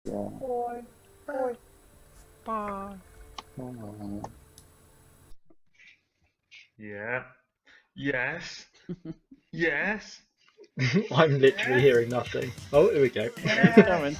Yeah. Boy. Boy. Bye. Oh. Yeah. Yes. Yes. I'm literally hearing nothing. Oh, here we go. It's coming.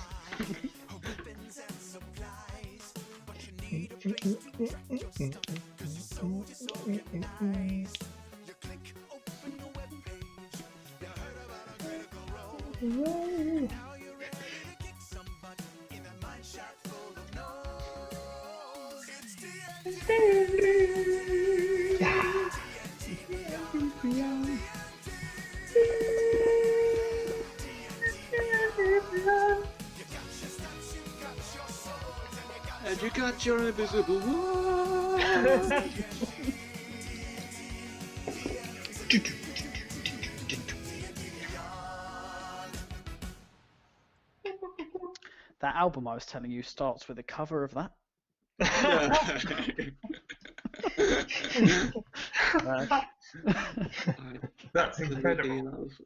And you got your invisible wall. That album I was telling you starts with a cover of that. That's incredible. Is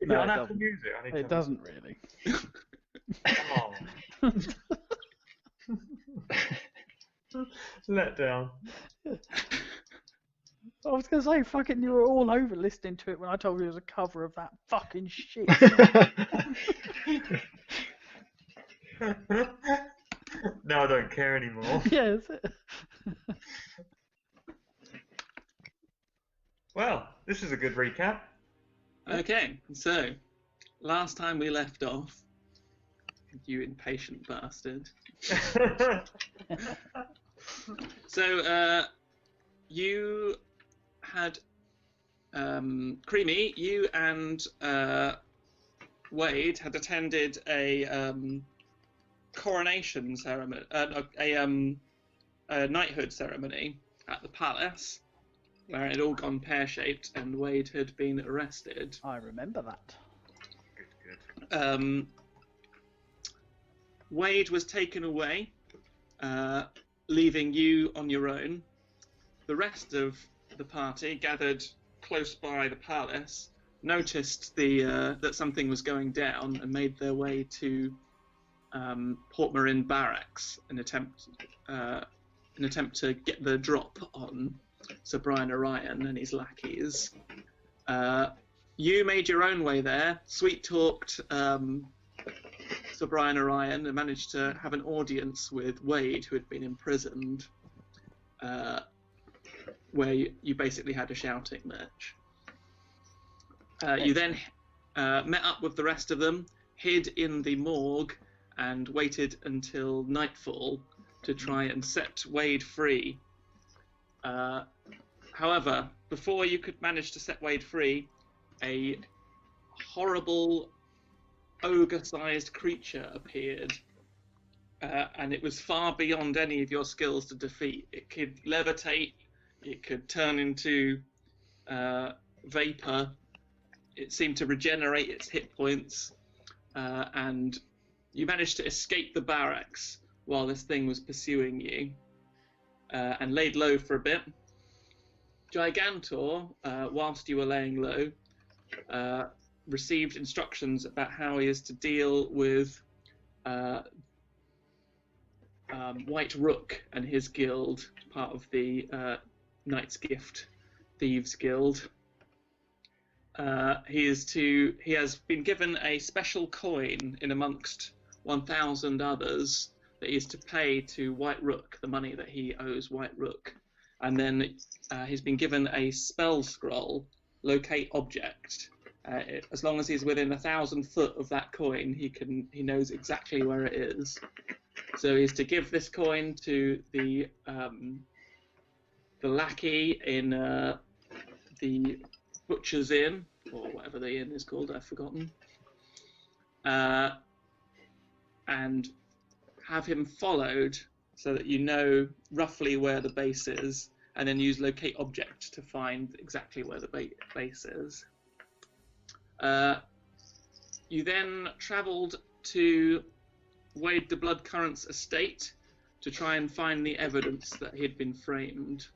it No, on it Apple doesn't. Music? I need to It have doesn't really. Oh. Let down. I was going to say, fucking, you were all over listening to it when I told you it was a cover of that fucking shit. Now I don't care anymore. Yeah, that's it. Well, this is a good recap. Okay, so last time we left off, you impatient bastard. So you had Creamy, you and Wade had attended a coronation ceremony, a knighthood ceremony at the palace, where it had all gone pear-shaped and Wade had been arrested. I remember that. Good. Wade was taken away, leaving you on your own. The rest of the party, gathered close by the palace, noticed that something was going down and made their way to Portmarine Barracks in attempt to get the drop on Sir Brian Orion and his lackeys. You made your own way there, sweet-talked Sir Brian Orion, and managed to have an audience with Wade, who had been imprisoned, where you basically had a shouting match. You then met up with the rest of them, hid in the morgue, and waited until nightfall to try and set Wade free. However, before you could manage to set Wade free, a horrible ogre-sized creature appeared, and it was far beyond any of your skills to defeat. It could levitate, it could turn into vapor, it seemed to regenerate its hit points, and you managed to escape the barracks while this thing was pursuing you, and laid low for a bit. Gigantor, whilst you were laying low, received instructions about how he is to deal with White Rook and his guild, part of the Knight's Gift Thieves Guild. He has been given a special coin in amongst 1,000 others that he is to pay to White Rook, the money that he owes White Rook. And then he's been given a spell scroll, Locate Object. As long as he's within 1,000 foot of that coin, he knows exactly where it is. So he's to give this coin to the lackey in the Butcher's Inn, or whatever the inn is called, I've forgotten, and have him followed so that you know roughly where the base is, and then use Locate Object to find exactly where the base is. You then travelled to Wade the Bloodcurrent's estate to try and find the evidence that he had been framed.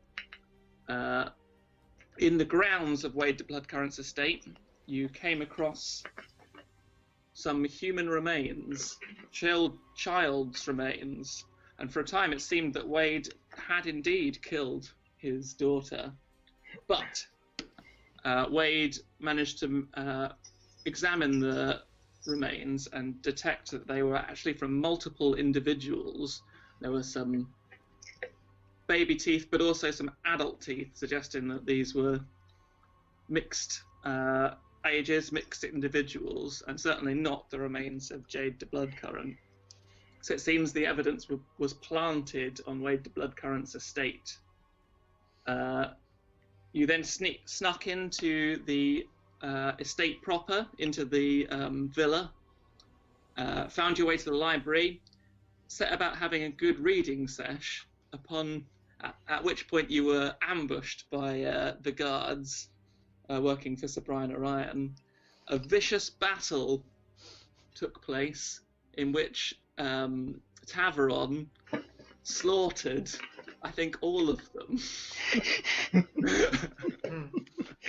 In the grounds of Wade the Bloodcurrent's estate, you came across some human remains, child's remains, and for a time it seemed that Wade had indeed killed his daughter. But Wade managed to examine the remains and detect that they were actually from multiple individuals. There were some baby teeth, but also some adult teeth, suggesting that these were mixed ages, mixed individuals, and certainly not the remains of Jade de Bloodcurrant. So it seems the evidence was planted on Wade de Bloodcurrant's estate. You then snuck into the estate proper, into the villa, found your way to the library, set about having a good reading sesh, at which point you were ambushed by the guards working for Sir Brian Orion. A vicious battle took place in which Taveron slaughtered, I think, all of them.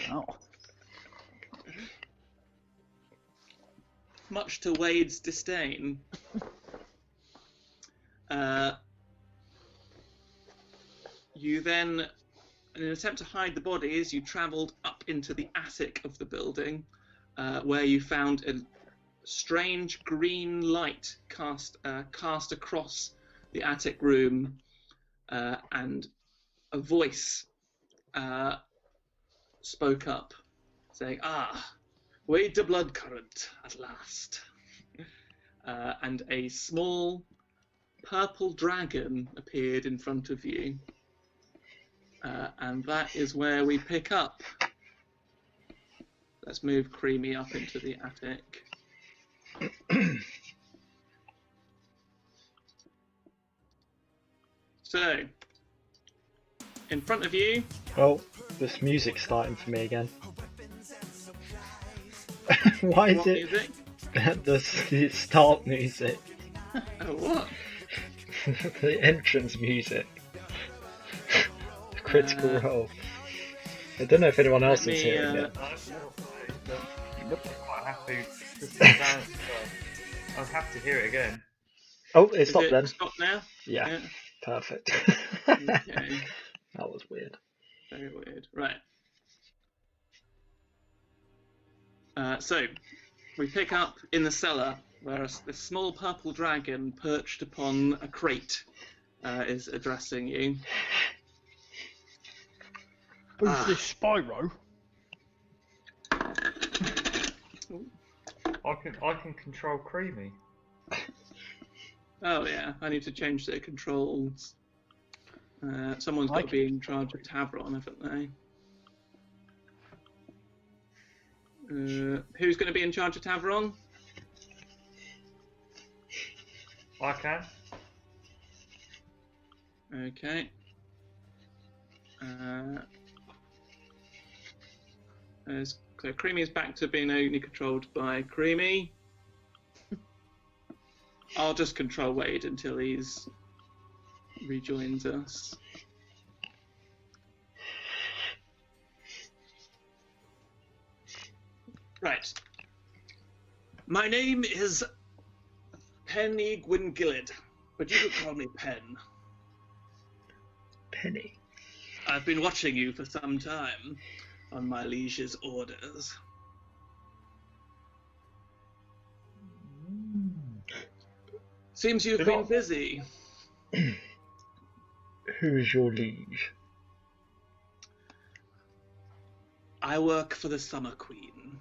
Oh. Much to Wade's disdain. You then, in an attempt to hide the bodies, you travelled up into the attic of the building, where you found a strange green light cast across the attic room, and a voice spoke up, saying, "Ah, Wade de Bloodcurrant at last." And a small purple dragon appeared in front of you. And that is where we pick up. Let's move Creamy up into the attic. So, in front of you... Oh, this music's starting for me again. Why is What it music? the start music? Oh, what? The entrance music. Critical Role. I don't know if anyone else is hearing it. I have to just sit down. I'll have to hear it again. Oh, it Is stopped it then. stopped now? Yeah, perfect. Okay. That was weird. Very weird. Right. So, we pick up in the cellar, where this small purple dragon perched upon a crate is addressing you. Who's this Spyro? I can control Creamy. Oh yeah, I need to change the controls. Someone's got to be in charge of Tavron, haven't they? Who's going to be in charge of Tavron? I can. Okay. So Creamy is back to being only controlled by Creamy. I'll just control Wade until he's rejoins us. Right. My name is Penny Gwingillid, but you can call me Pen. Penny. I've been watching you for some time, on my liege's orders. Seems you've been busy. Who's your liege? I work for the Summer Queen.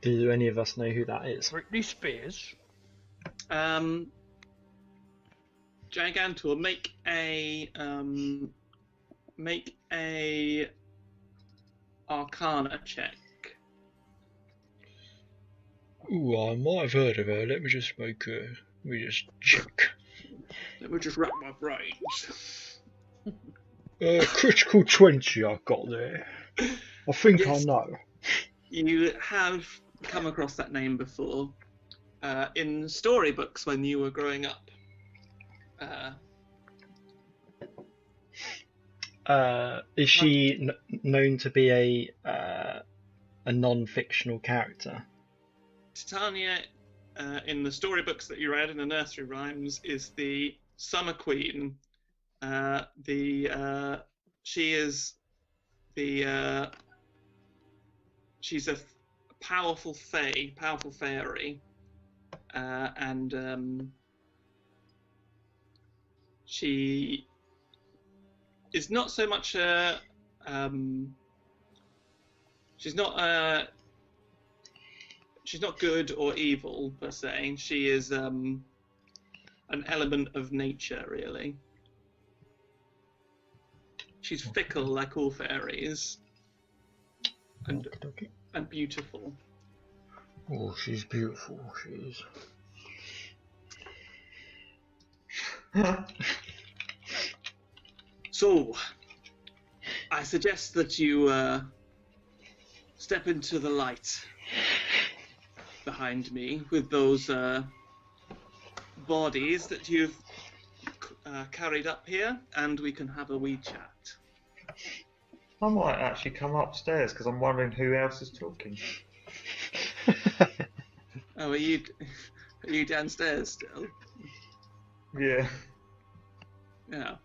Do any of us know who that is? Britney Spears. Gigantor, make a Arcana check. Ooh, I might have heard of her. Let me just check. Let me just wrap my brains. Critical 20 I got there. I think Yes. I know. You have come across that name before in storybooks when you were growing up. Is she known to be a non-fictional character? Titania, in the storybooks that you read in the nursery rhymes, is the Summer Queen. She is the she's a powerful fae, powerful fairy, and she is not so much a she's not good or evil per se. She is an element of nature, really. She's fickle like all fairies, and beautiful. Oh, she's beautiful. She is. So, I suggest that you step into the light behind me with those bodies that you've carried up here, and we can have a wee chat. I might actually come upstairs because I'm wondering who else is talking. Oh, are you downstairs still? Yeah. Yeah.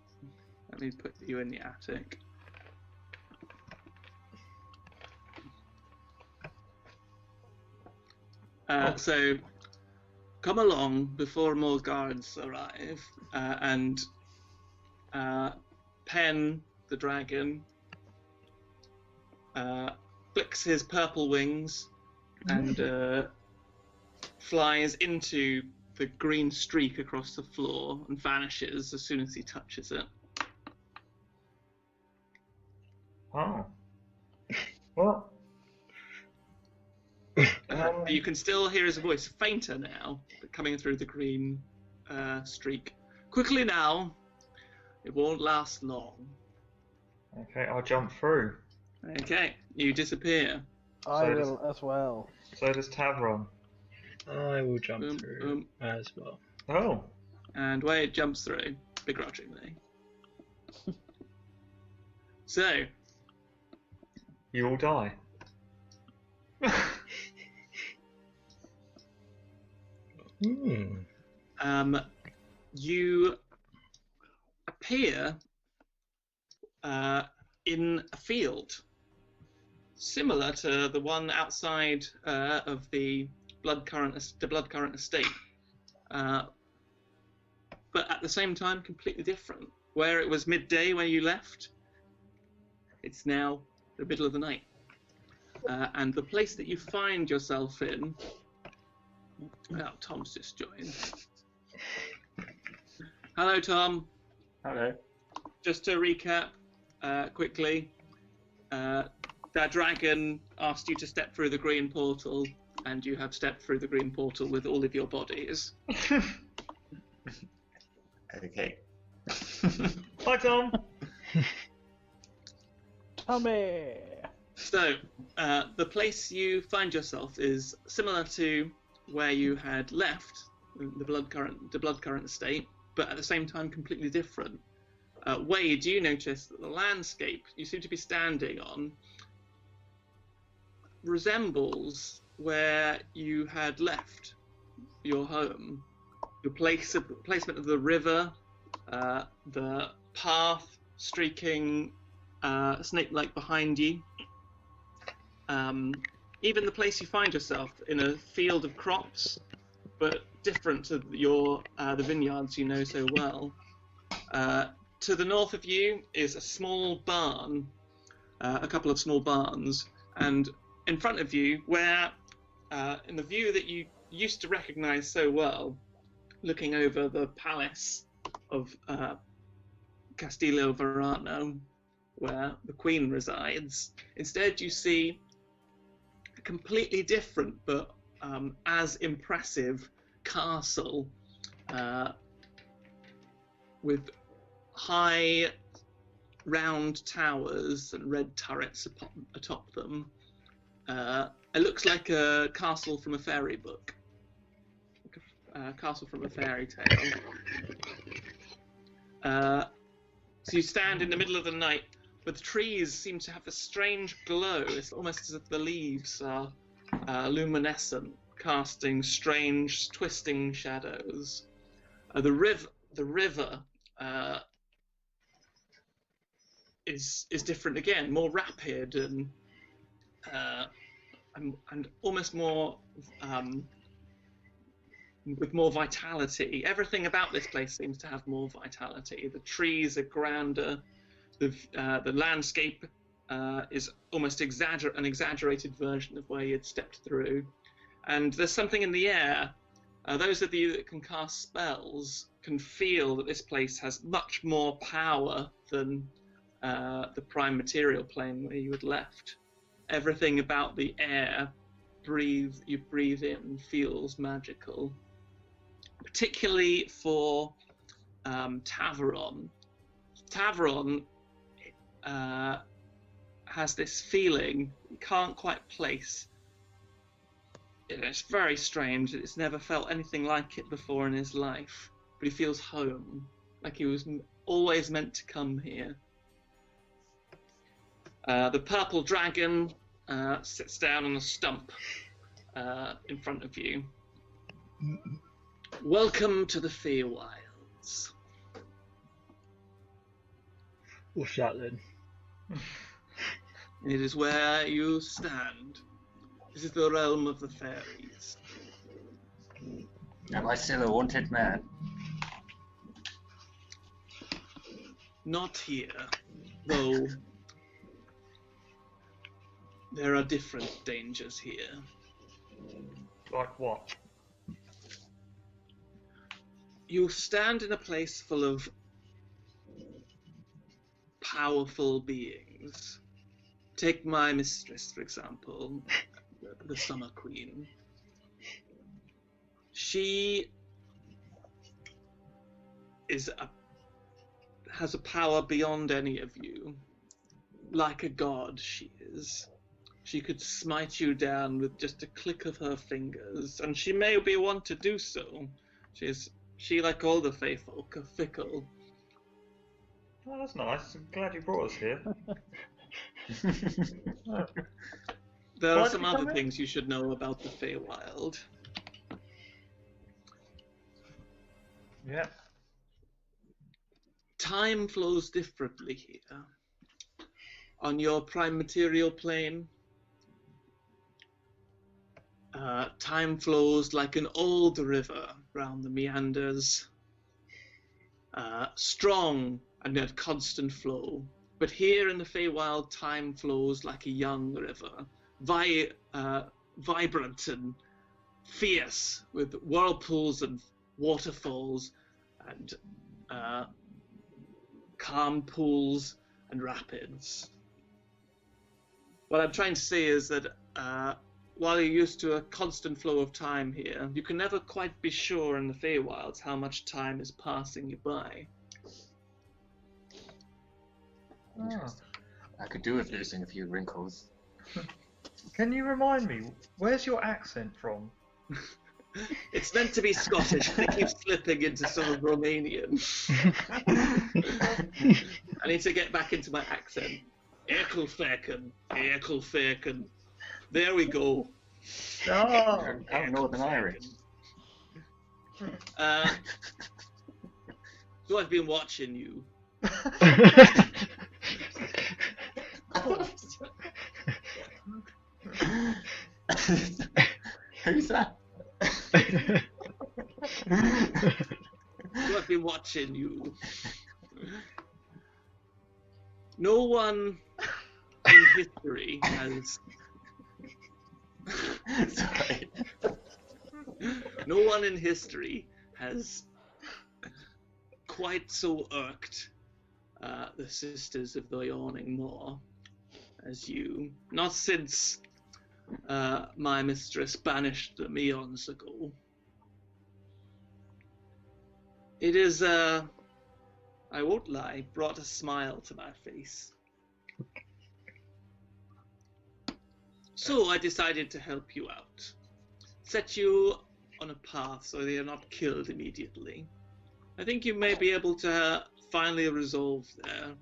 Let me put you in the attic. So, come along before more guards arrive, and Pen, the dragon, flicks his purple wings and flies into the green streak across the floor and vanishes as soon as he touches it. Oh. Well. You can still hear his voice, fainter now, but coming through the green streak. Quickly now, it won't last long. Okay, I'll jump through. Okay, you disappear. I will as well. So does Tavron. I will jump through as well. Oh. And Wade jumps through, begrudgingly. So. You all die. You appear in a field similar to the one outside of the blood current estate, but at the same time completely different. Where it was midday when you left, it's now the middle of the night, and the place that you find yourself in. Oh, Tom's just joined. Hello, Tom. Hello. Just to recap quickly, that dragon asked you to step through the green portal, and you have stepped through the green portal with all of your bodies. Okay. Hi, Tom. Tommy! So, the place you find yourself is similar to where you had left the blood current estate, but at the same time completely different. Wade, you notice that the landscape you seem to be standing on resembles where you had left your home. The placement of the river, the path streaking snake-like behind you. Even the place you find yourself in a field of crops, but different to the vineyards you know so well. To the north of you is a small barn, a couple of small barns, and in front of you, where in the view that you used to recognise so well, looking over the palace of Castillo Verano, where the Queen resides, instead you see a completely different but as impressive castle with high round towers and red turrets atop them. It looks like a castle from a fairy book, like a castle from a fairy tale. So you stand in the middle of the night, but the trees seem to have a strange glow. It's almost as if the leaves are luminescent casting strange, twisting shadows. The river is different again, more rapid and almost more with more vitality. Everything about this place seems to have more vitality. The trees are grander. The landscape is almost an exaggerated version of where you'd stepped through. And there's something in the air. Those of you that can cast spells can feel that this place has much more power than the prime material plane where you had left. Everything about the air you breathe in feels magical. Particularly for Taveron. Taveron has this feeling you can't quite place. It's very strange. It's never felt anything like it before in his life. But he feels home, like he was always meant to come here. The purple dragon sits down on a stump in front of you. Welcome to the Feywilds. What's that then? It is where you stand. This is the realm of the fairies. Am I still a wanted man? Not here, though there are different dangers here. Like what? You stand in a place full of powerful beings. Take my mistress, for example, the Summer Queen. She has a power beyond any of you. Like a god, she is. She could smite you down with just a click of her fingers, and she may be one to do so. She, like all the Fey folk, are fickle. Oh, that's nice. I'm glad you brought us here. There Why are did some you come other in? things you should know about the Feywild. Yeah. Time flows differently here. On your prime material plane, time flows like an old river round the meanders, strong and at constant flow. But here in the Feywild, time flows like a young river, vibrant and fierce, with whirlpools and waterfalls and calm pools and rapids. What I'm trying to say is that while you're used to a constant flow of time here, you can never quite be sure in the Feywilds how much time is passing you by. Ah. I could do with losing a few wrinkles. Can you remind me, where's your accent from? It's meant to be Scottish, but it keeps slipping into sort of Romanian. I need to get back into my accent. Ekelfeken. There we go. Oh, I'm Northern Irish. So I've been watching you. Who's that? So I've been watching you. No one in history has. Sorry. No one in history has quite so irked the sisters of the Yawning Moor as you. Not since my mistress banished them eons ago. It is, I won't lie, brought a smile to my face. So I decided to help you out. Set you on a path so they are not killed immediately. I think you may be able to finally resolve their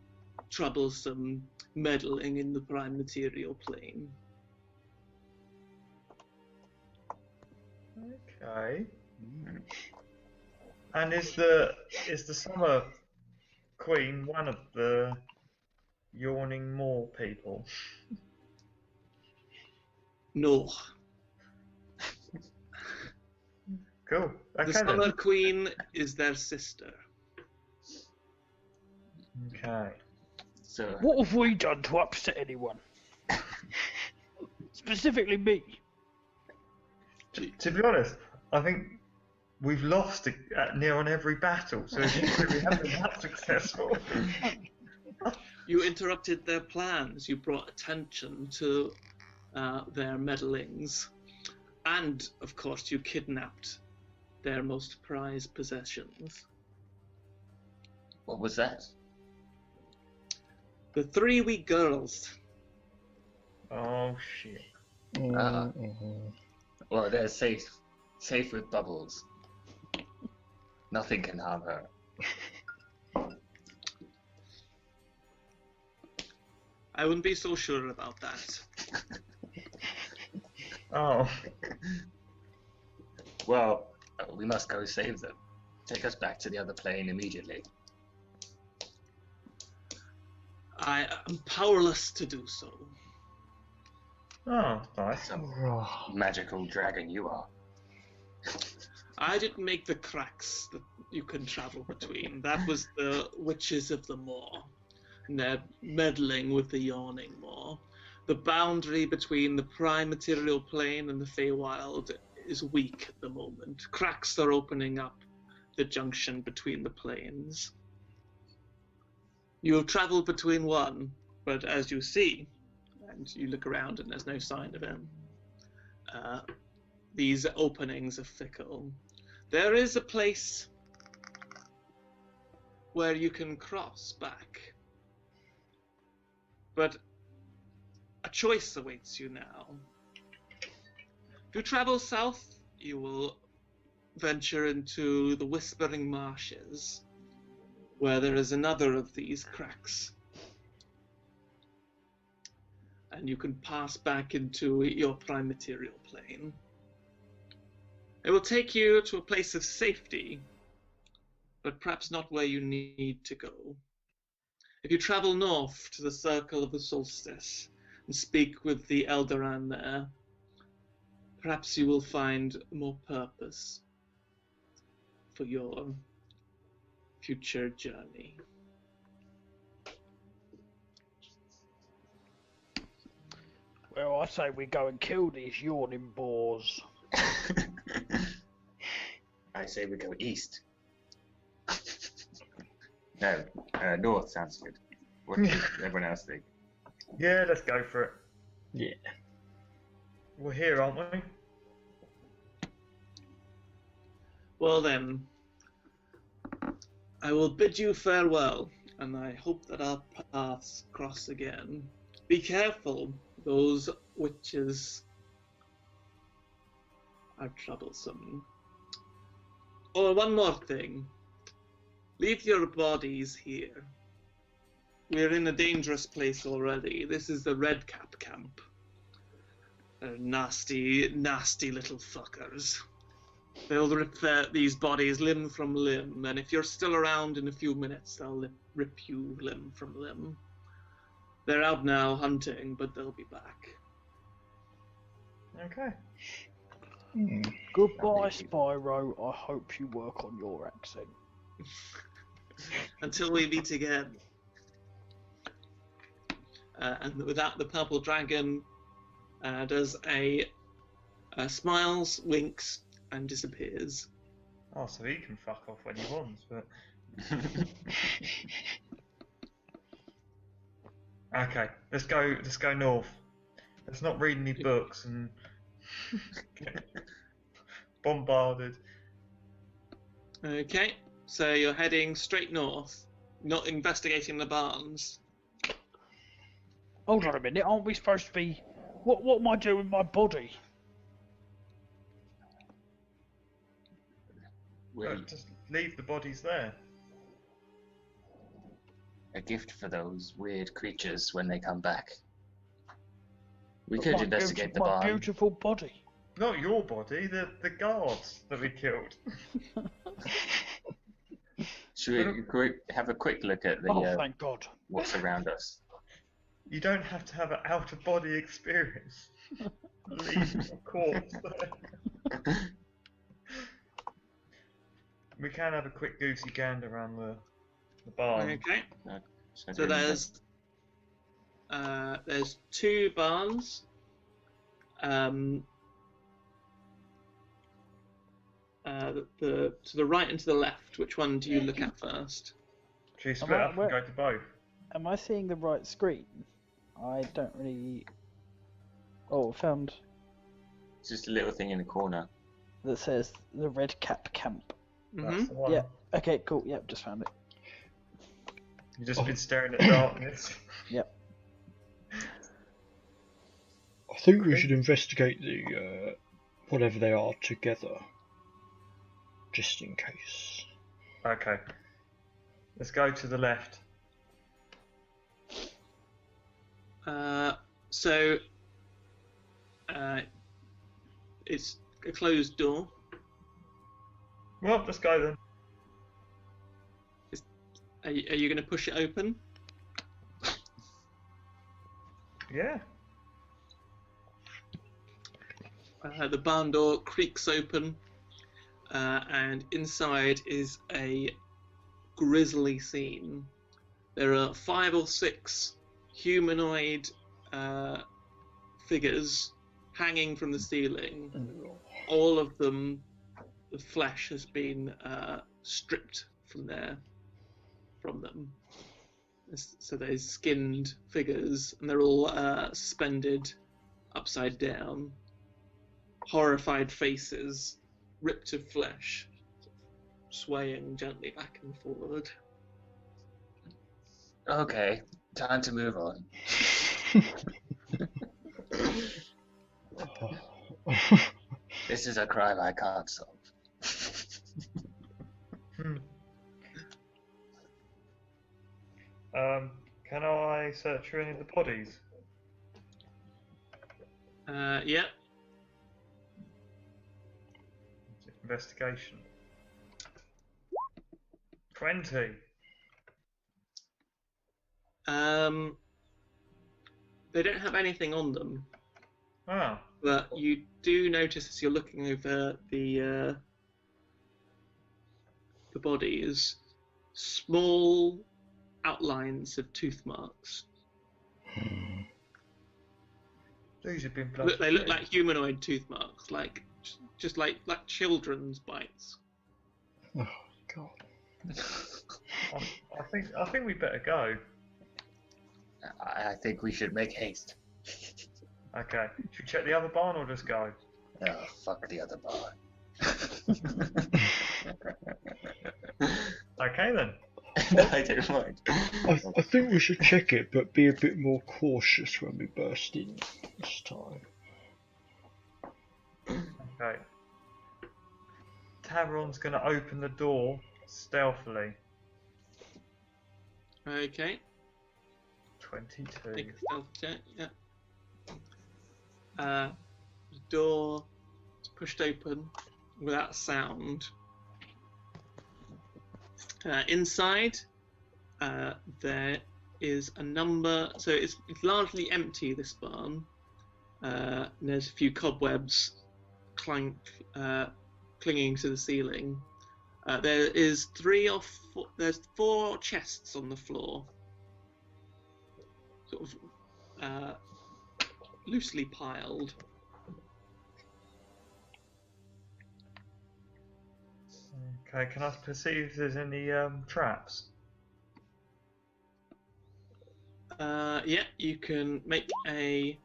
troublesome meddling in the prime material plane. Okay. Hmm. And is the Summer Queen one of the yawning Moor people? No. Cool. The Okay Summer then. Queen is their sister. Okay. So, What have we done to upset anyone? Specifically me. To be honest, I think we've lost near on every battle, so as you say, we haven't been that successful. You interrupted their plans. You brought attention to their meddlings. And, of course, you kidnapped their most prized possessions. what was that? The 3 wee girls. Oh shit. Well, they're safe with Bubbles. Nothing can harm her. I wouldn't be so sure about that. Oh. Well, we must go save them. Take us back to the other plane immediately. I am powerless to do so. Oh, nice. Some magical dragon you are. I didn't make the cracks that you can travel between. That was the witches of the moor. And they're meddling with the yawning moor. The boundary between the prime material plane and the Feywild is weak at the moment. Cracks are opening up the junction between the planes. You have traveled between one, but as you see, and you look around and there's no sign of him, these openings are fickle. There is a place where you can cross back, but a choice awaits you now. If you travel south, you will venture into the Whispering Marshes, where there is another of these cracks. And you can pass back into your prime material plane. It will take you to a place of safety, but perhaps not where you need to go. If you travel north to the Circle of the Solstice and speak with the Eldaran there, perhaps you will find more purpose for your future journey. Well, I say we go and kill these yawning boars. I say we go east. No, north sounds good. What does everyone else think? Yeah, let's go for it. Yeah. We're here, aren't we? Well then, I will bid you farewell, and I hope that our paths cross again. Be careful, those witches are troublesome. Oh, one more thing. Leave your bodies here. We're in a dangerous place already. This is the Red Cap camp. They're nasty, nasty little fuckers. They'll rip these bodies limb from limb, and if you're still around in a few minutes, they'll rip you limb from limb. They're out now hunting, but they'll be back. Okay. Goodbye, Spyro. I hope you work on your accent. Until we meet again. And with that, the purple dragon does a smiles, winks, and disappears. Oh, so he can fuck off when he wants, but... Okay, let's go north. Let's not read any books and get bombarded. Okay, so you're heading straight north, not investigating the barns. Hold on a minute, aren't we supposed to be... What am I doing with my body? We're Just leave the bodies there. a gift for those weird creatures when they come back. We could My investigate the my barn. beautiful body. Not your body, the guards that we killed. Should we have a quick look at the Oh, thank God. what's around us? You don't have to have an out-of-body experience. Leaving a corpse there. We can have a quick goosey gander around the barn. Okay. So So there's 2 barns. To the right and to the left. Which one do you look at first? Should we split up and go to both? Am I seeing the right screen? I don't really. Oh, found it's just a little thing in the corner. that says the Red Cap Camp. That's the one. Yeah. Okay, cool. Yep, just found it. You've just been staring at darkness. Yep. I think we should investigate the whatever they are together, just in case. Okay. Let's go to the left. It's a closed door. Well, let's go then. Are you going to push it open? Yeah. The barn door creaks open, and inside is a grisly scene. There are 5 or 6 humanoid figures hanging from the ceiling. All of them, the flesh has been stripped from them. So there's skinned figures, and they're all suspended upside down. Horrified faces, ripped of flesh, swaying gently back and forward. Okay, time to move on. This is a crime I can't solve. Can I search for any of the bodies? Yeah. Investigation. 20. They don't have anything on them, Ah. but you do notice as you're looking over the bodies, small outlines of tooth marks. These have been They look like humanoid tooth marks, just like children's bites. Oh God. I think we better go. I think we should make haste. Okay. Should we check the other barn or just go? Oh, fuck the other bar. Okay then. I don't mind. I think we should check it, but be a bit more cautious when we burst in this time. Okay. Tavron's gonna open the door stealthily. Okay. 22. Make a stealth check. Yeah. The door is pushed open without sound. Inside, there is a number. So it's largely empty. This barn. And there's a few cobwebs clinging to the ceiling. There is 3 or 4. There's 4 chests on the floor, sort of loosely piled. Okay, can I perceive if there's any traps? Yeah, you can make a.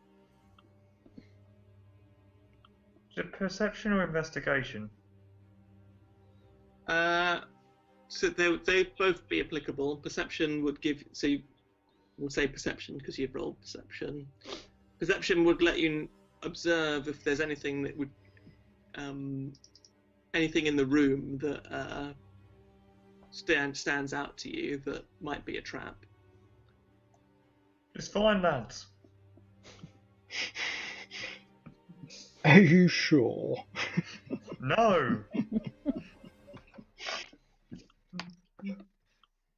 Is it perception or investigation? So they both be applicable. Perception would give. So you would say perception because you've rolled perception. Perception would let you observe if there's anything that would. Anything in the room that stands out to you that might be a trap. It's fine, lads. Are you sure? No.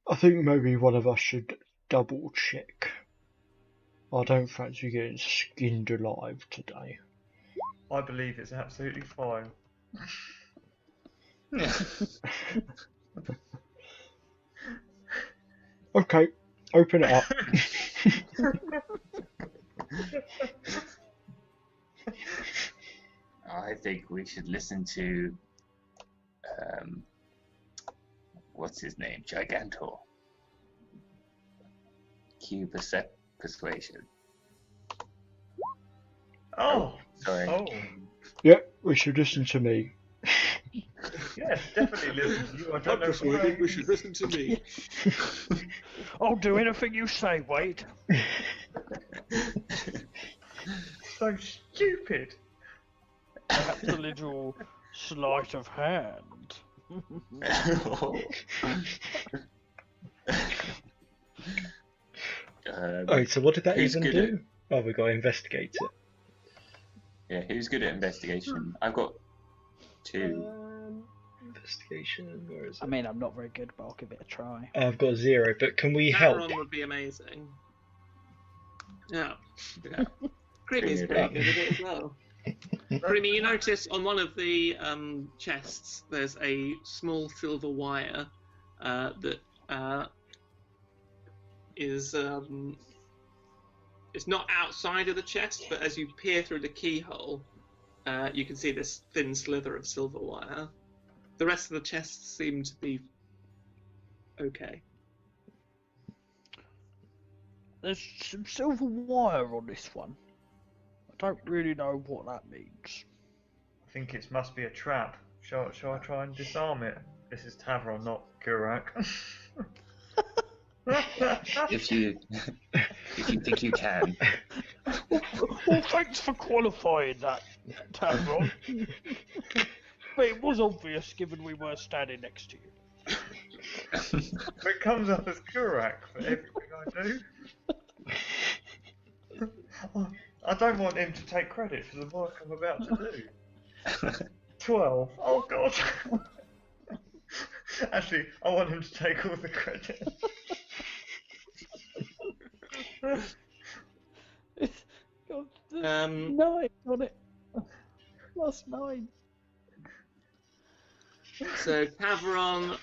I think maybe one of us should double check. I don't fancy getting skinned alive today. I believe it's absolutely fine. Okay, open it up. I think we should listen to what's his name? Gigantor. Cue persuasion. Oh. Sorry. Oh. Yep, we should listen to me. Yes, definitely listen to you. I don't know persuaded we should listen to me. I'll do anything you say, Wade. So stupid. Perhaps a little sleight of hand. Oh, so what did that who's even good do? Oh, we got to investigate it. Yeah, who's good at investigation? I've got 2. Investigation, where is it? I mean, I'm not very good, but I'll give it a try. I've got 0, but can we help? Tavron would be amazing. Yeah. Creamy's Bring it pretty up. good at it as well. Creamy, you notice on one of the chests there's a small silver wire that is it's not outside of the chest, but as you peer through the keyhole, you can see this thin slither of silver wire. The rest of the chests seem to be okay. There's some silver wire on this one. I don't really know what that means. I think it must be a trap. Shall I try and disarm it? This is Tavron, not Kurak. If you think you can. Well, thanks for qualifying that, Tavron. But it was obvious, given we were standing next to you. It comes up as Kurak for everything I do. I don't want him to take credit for the work I'm about to do. 12. Oh god. Actually, I want him to take all the credit. God, 9 Um, on it. Plus 9. So Tavron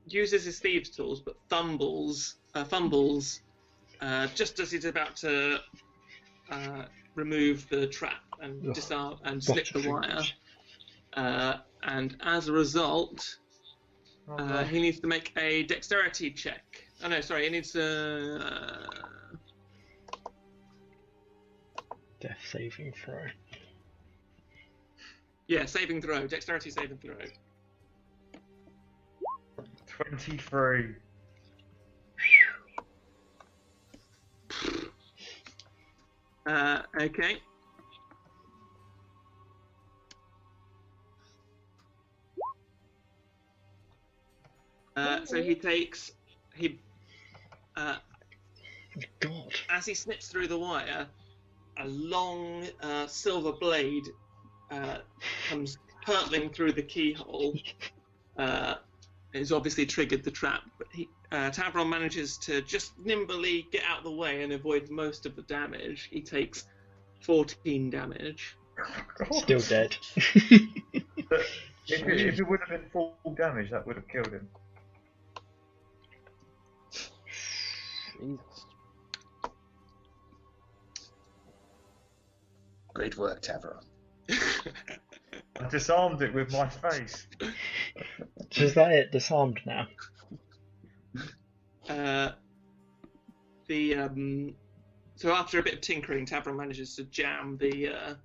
uses his thieves' tools, but fumbles just as he's about to remove the trap and disarm and slip the wire. And as a result, he needs to make a dexterity check. Oh no, sorry, he needs to. Death saving throw. Yeah, saving throw, dexterity saving throw. 23. Okay. So God. as he snips through the wire, a long silver blade comes hurtling through the keyhole. It's obviously triggered the trap, but Tavron manages to just nimbly get out of the way and avoid most of the damage. He takes 14 damage. Still dead. But if it would have been full damage, that would have killed him. Jesus. Great work, Tavron. I disarmed it with my face. So is that it? Disarmed now? So after a bit of tinkering, Tavron manages to jam the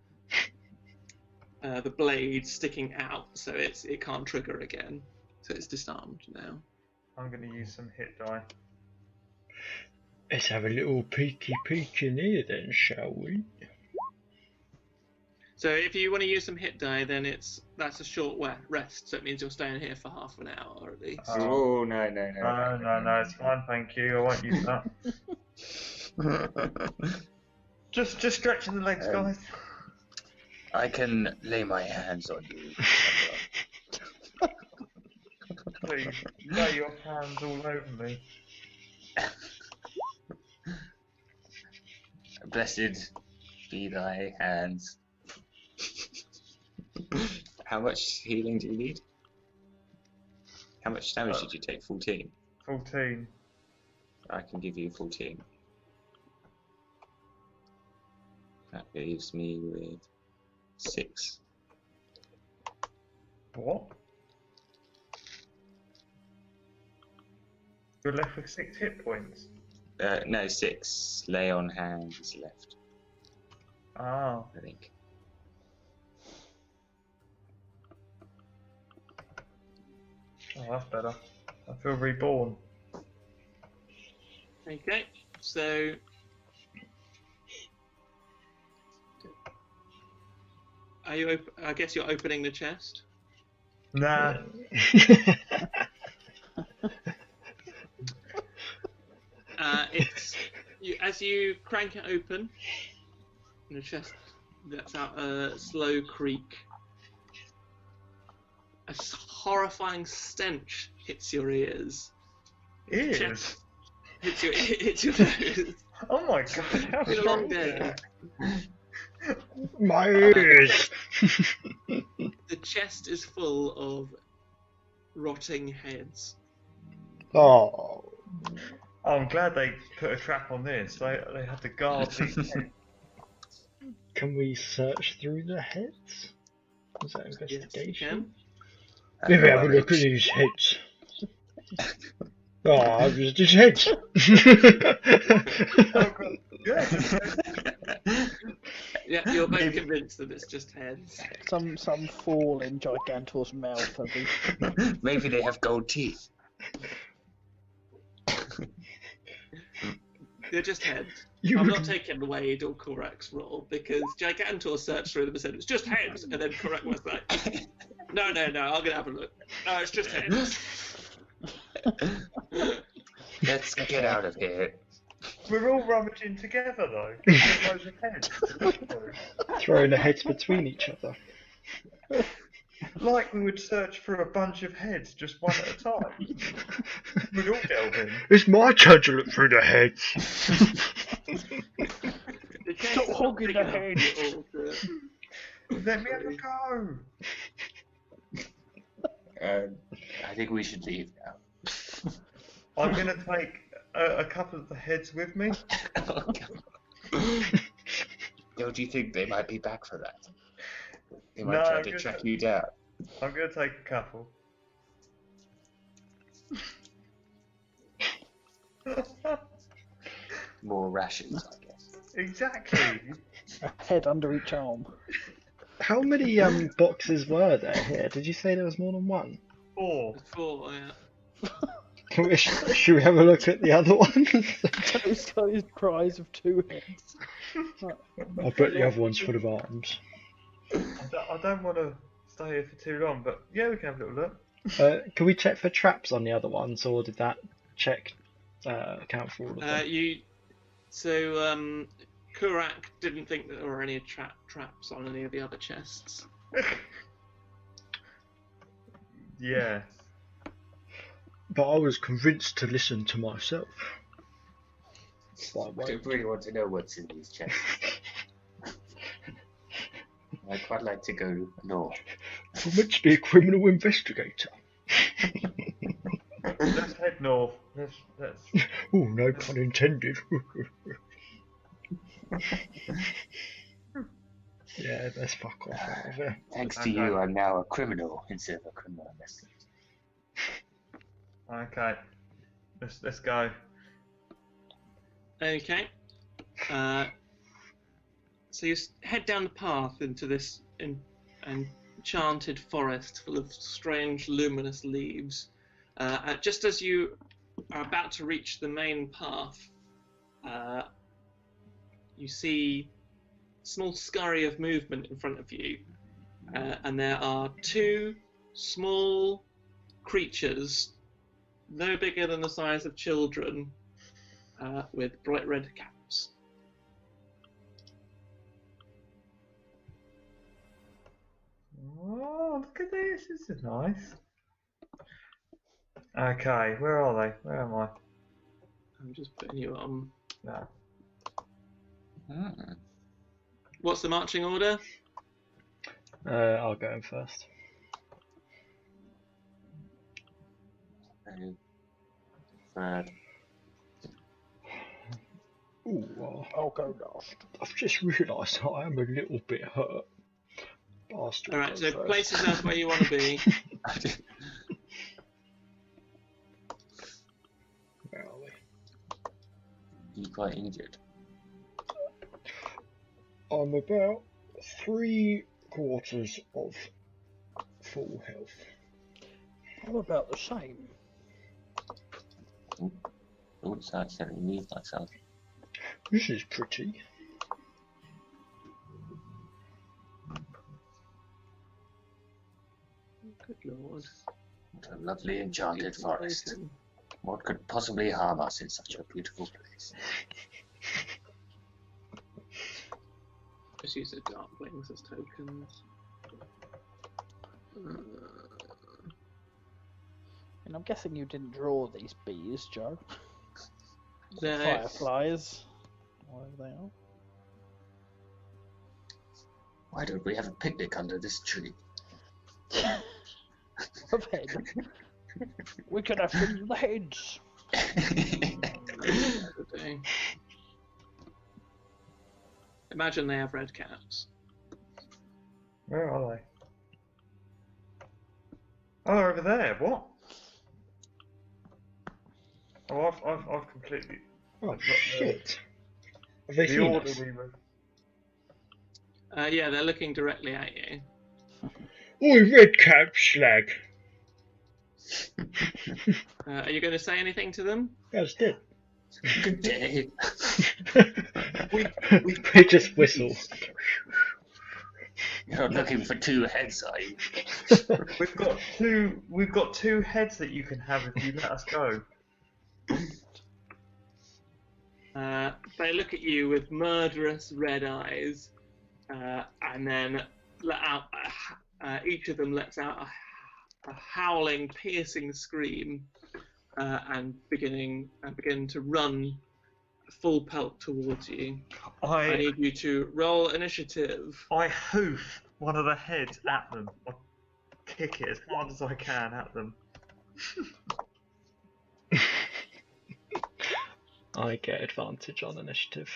blade sticking out, so it can't trigger again. So it's disarmed now. I'm going to use some hit die. Let's have a little peeky peek in here then, shall we? So if you want to use some hit die, then that's a short rest. So it means you're staying here for half an hour at least. Oh, no, No, it's fine, thank you. I won't use that. Just stretching the legs, guys. I can lay my hands on you. Please, lay your hands all over me. Blessed be thy hands. How much healing do you need? How much damage did you take? 14. 14. I can give you 14. That leaves me with 6. What? You're left with 6 hit points. No, 6. Lay on hands left, Ah. I think. Oh, that's better. I feel reborn. Okay, so are you? I guess you're opening the chest. Nah. It's you, as you crank it open, and the chest lets out a slow creak. A horrifying stench hits your ears. Ears? Hits your nose. Oh my god, how It's been a long day. My ears! The chest is full of rotting heads. Oh. Oh, I'm glad they put a trap on this. They had to guard these heads. Can we search through the heads? Is that Yes, you investigation? can. Maybe have a look at these heads. Oh, it's just heads. Oh god, yeah. Yeah, you're both convinced that it's just heads. Some fall in Gigantor's mouth. I think. Maybe they have gold teeth. They're just heads. You I'm would- not taking away or Korak's role because Gigantor searched through them and said it's just heads, and then Korak was like, no, I'm gonna have a look. No, it's just heads. Let's get out of here. We're all rummaging together though. There's loads of heads. Throwing the heads between each other. Like we would search for a bunch of heads just one at a time. We'd all delve in. It's my turn to look through the heads. The chest Stop is not hogging big the enough head. for you all to- Let me have a go. I think we should leave now. I'm gonna take a couple of the heads with me. Oh, God. Don't you think they might be back for that? They might No, try I'm to good. track you down. I'm gonna take a couple. More rations, I guess. Exactly. A head under each arm. How many boxes were there here? Did you say there was more than one? 4. Before, yeah. Can we, should we have a look at the other ones? Those guys' cries of 2 heads. I bet the other one's full of arms. I don't want to stay here for too long, but yeah, we can have a little look. Can we check for traps on the other ones, or did that check count for all of them? Kurak didn't think that there were any traps on any of the other chests. Yeah. But I was convinced to listen to myself. But I I won't. don't really want to know what's in these chests. I'd quite like to go north. I'm meant to be a criminal investigator. Let's head north. Let's. Oh, no pun intended. Yeah, let's fuck off out of here. Thanks to Okay. you, I'm now a criminal instead of a criminal investigator. Okay. Let's go. Okay. So you head down the path into this enchanted forest full of strange luminous leaves. Just as you are about to reach the main path, you see a small scurry of movement in front of you, and there are 2 small creatures, no bigger than the size of children, with bright red caps. Oh, look at this. This is nice. Okay, where are they? Where am I? I'm just putting you on. No. What's the marching order? I'll go in first. Third. Ooh, I'll go last. I've just realised I am a little bit hurt. Bastard. Alright, so place yourself where you want to be. Where are we? You quite injured. I'm about 3/4 of full health. I'm about the same. Oops, I accidentally moved myself. This is pretty. Good lord. What a lovely enchanted forest. What could possibly harm us in such a beautiful place? Just use the dark wings as tokens. And I'm guessing you didn't draw these bees, Joe. No. Fireflies. Whatever they are. Why don't we have a picnic under this tree? Of head. We could have things with the heads. Imagine they have red caps. Where are they? Oh, they're over there. What? Oh, I've completely. Oh shit! Have they The seen order us? we were. Yeah, they're looking directly at you. Oi, red cap slag! Are you going to say anything to them? That's dead. Good day. They just whistle. You're not looking for two heads, are you? We've got two heads that you can have if you let us go. They look at you with murderous red eyes, and then let out. Each of them lets out a howling, piercing scream, and begin to run full pelt towards you. I need you to roll initiative. I hoof one of the heads at them. I kick it as hard as I can at them. I get advantage on initiative.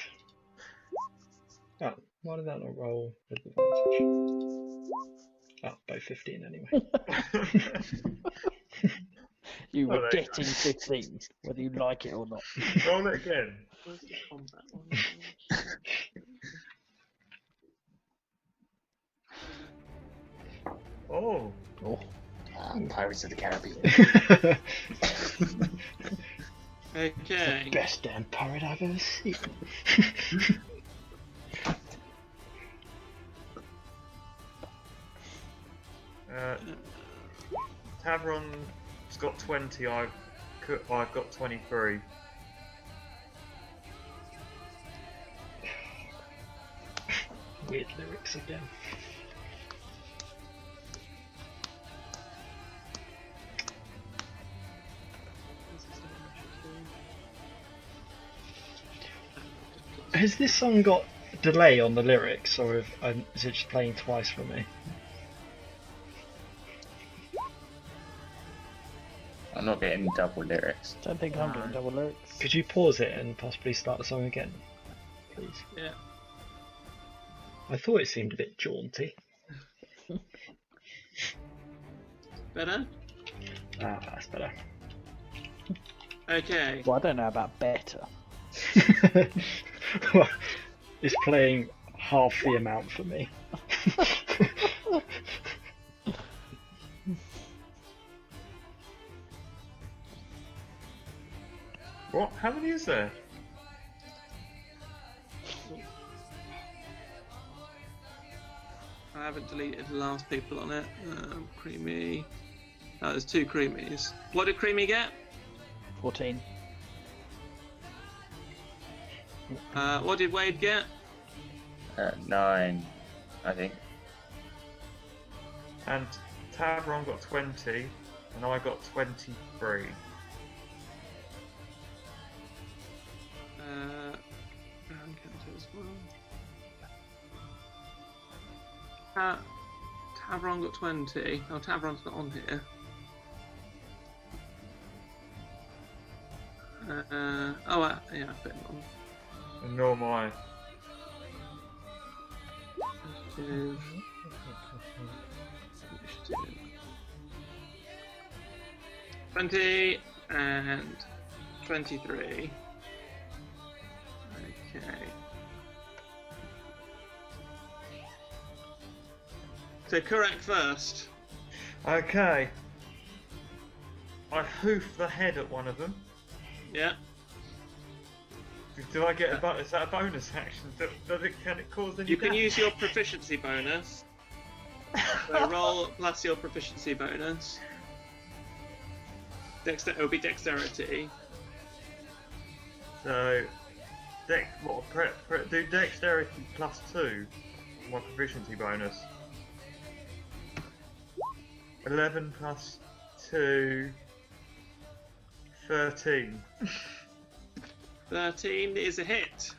Oh, why did that not roll with advantage? Oh, both 15 anyway. You were Well, there you getting 15, whether you like it or not. Roll it again. Where's the combat one? Oh. Pirates of the Caribbean. Okay. Best damn pirate I've ever seen. Tavron's got 20. I've got 23. Weird lyrics again. Has this song got delay on the lyrics, or is it just playing twice for me? I'm not getting double lyrics. Don't think I'm doing double lyrics. Could you pause it and possibly start the song again, please? Yeah. I thought it seemed a bit jaunty. Better? Ah, that's better. Okay. Well, I don't know about better. Well, it's playing half the amount for me. What? How many is there? I haven't deleted the last people on it. Creamy. Oh, there's two creamies. What did Creamy get? 14. What did Wade get? 9, I think. And Tavron got 20, and I got 23. Brown counter as well. Tavron got 20. Oh, Tavron's not on here. Yeah, I put him on. And nor am I. Initiative. 20 and 23. Okay. So correct first. Okay. I hoof the head at one of them. Yeah. Do I get a bonus? Is that a bonus action? Can it cause any You can damage? use your proficiency bonus. So roll plus your proficiency bonus. It will be dexterity. So, do dexterity plus 2, my proficiency bonus. 11 plus 2, 13. 13 is a hit.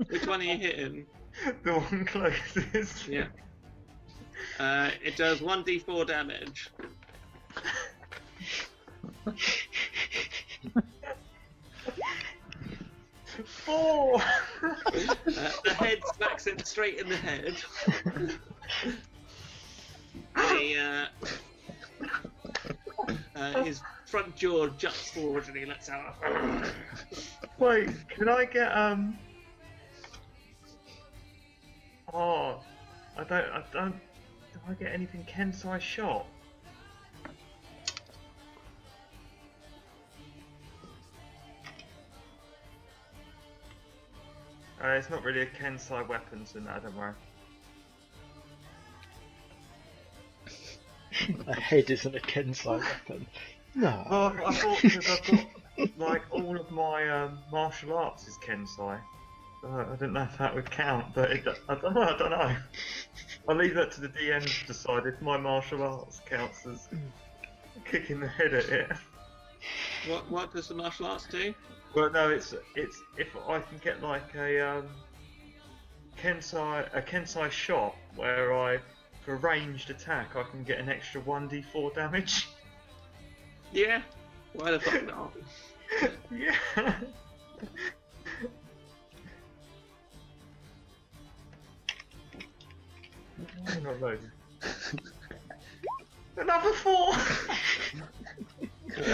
Which one are you hitting? The one closest. Yeah. It does 1d4 damage. 4! The head smacks him straight in the head. His front jaw juts forward and he lets out. Wait, can I get Oh, I don't. Do I get anything Kensai shot? It's not really a Kensai weapon, so no, don't worry. A head isn't a Kensai weapon. No. Well, I thought because I've got like all of my martial arts is Kensai. I didn't know if that would count, but I don't know. I'll leave that to the DM to decide if my martial arts counts as kicking the head at it. What does the martial arts do? Well, no, it's if I can get like a Kensai shot where for a ranged attack I can get an extra 1d4 damage. Yeah. Why the fuck not? Yeah. Why not loaded? Another 4!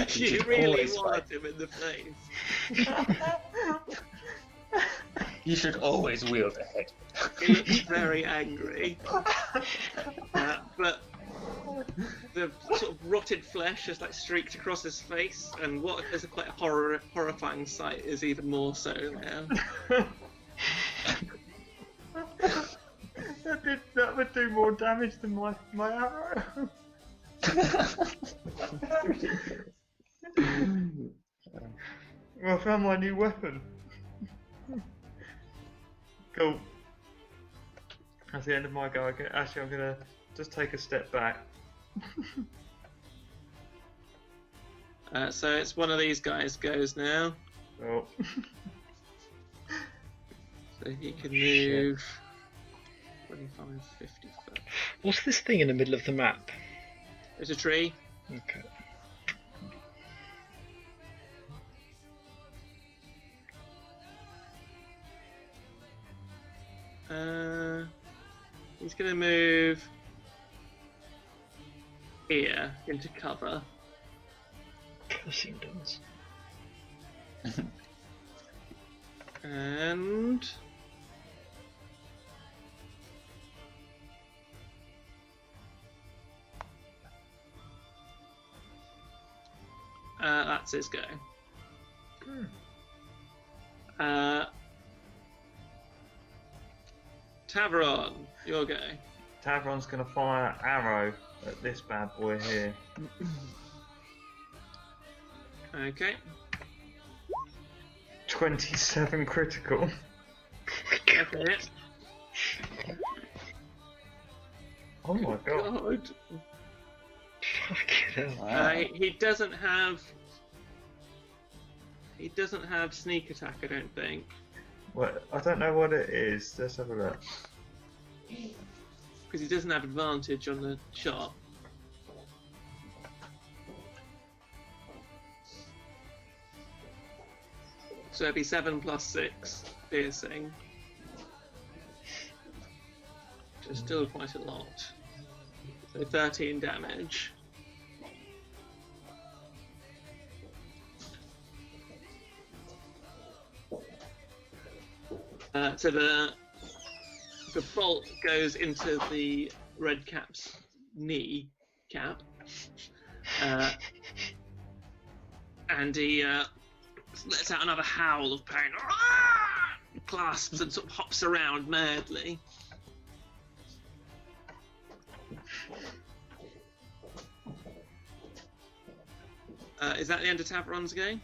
You really wanted him in the face. You should always wield a head. He looks very angry. But the sort of rotted flesh is like streaked across his face, and what is a quite horrifying sight is even more so now. That would do more damage than my arrow. Well, I found my new weapon. Cool. That's the end of my go. Actually, I'm gonna just take a step back. So it's one of these guys goes now. Oh. So he can move 25, 50 foot. What's this thing in the middle of the map? There's a tree. Okay. He's going to move here into cover. Of course he does. And that's his go. Tavron, your go. Tavron's gonna fire an arrow at this bad boy here. Okay. 27 critical. That's it. Oh my god. God. Fucking hell. Wow. He doesn't have. He doesn't have sneak attack, I don't think. What? I don't know what it is. Let's have a look. Because he doesn't have advantage on the shot. So it'd be 7 plus 6 piercing. Which is still quite a lot. So 13 damage. So the bolt goes into the red cap's knee cap, and he lets out another howl of pain, clasps and sort of hops around madly. Is that the end of Tavron's game?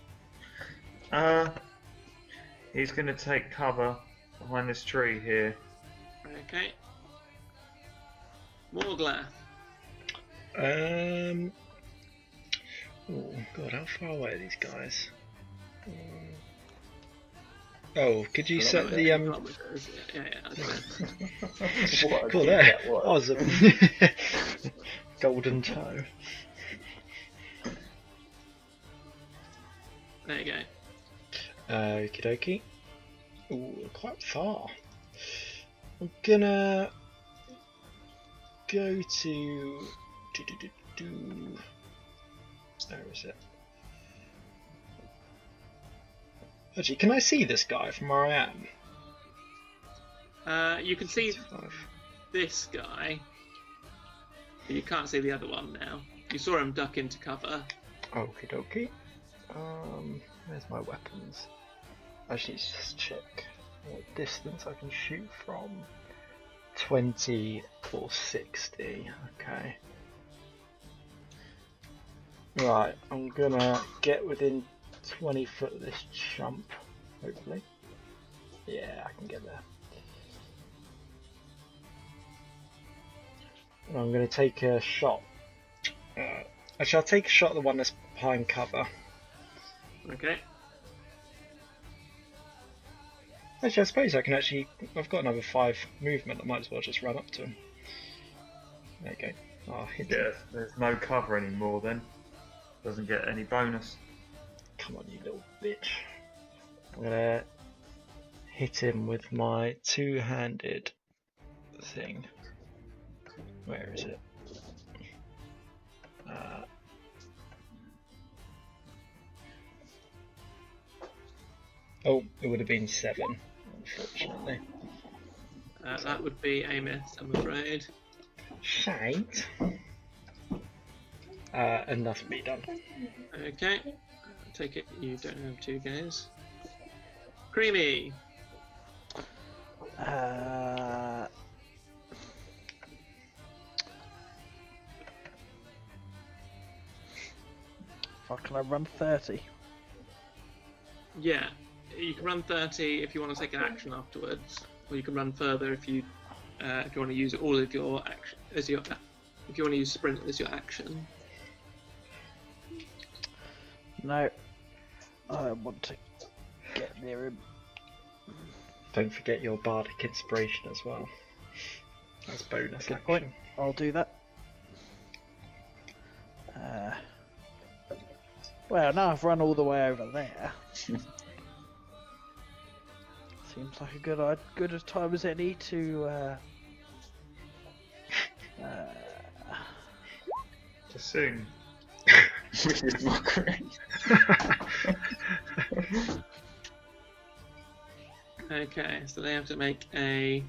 He's gonna take cover behind this tree here. Okay. Morglath. Oh god, how far away are these guys? Oh, could you set the Yeah, cool there. Awesome. Golden toe. There you go. Okie dokie. Ooh, quite far. I'm gonna go to where is it? Actually, can I see this guy from where I am? You can see this guy, but you can't see the other one now. You saw him duck into cover. Okie dokie. Where's my weapons? Actually, let's just check what distance I can shoot from. 20 or 60. Okay. Right, I'm gonna get within 20 foot of this chump, hopefully. Yeah, I can get there. And I'm gonna take a shot. Actually, I'll take a shot at the one that's behind cover. Okay. Actually, I suppose I can actually. I've got another 5 movement. I might as well just run up to him. There you go. Oh, hit him. Yeah, there's no cover anymore then. Doesn't get any bonus. Come on, you little bitch. I'm gonna hit him with my 2-handed thing. Where is it? Oh, it would have been 7, unfortunately. That would be a miss, I'm afraid. Shite. And that's me done. Okay. I take it you don't have 2 guys. Creamy. Fuck, can I run 30? Yeah. You can run 30 if you want to take an action afterwards, or you can run further if you want to use all of your action as your. If you want to use sprint as your action. No. I want to get near him. Don't forget your bardic inspiration as well. That's bonus Good action. point. I'll do that. Well, now I've run all the way over there. Seems like a good as time as any to sing. With his mockery. Okay, so they have to make a.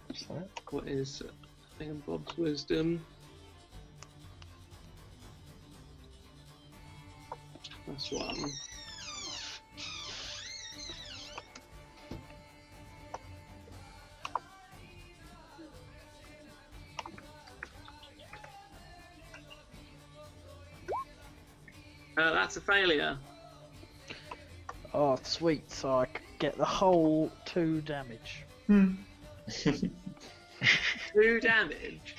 What's that? What is Bob's wisdom? That's 1. That's a failure. oh sweet, so get the whole 2 damage. 2 damage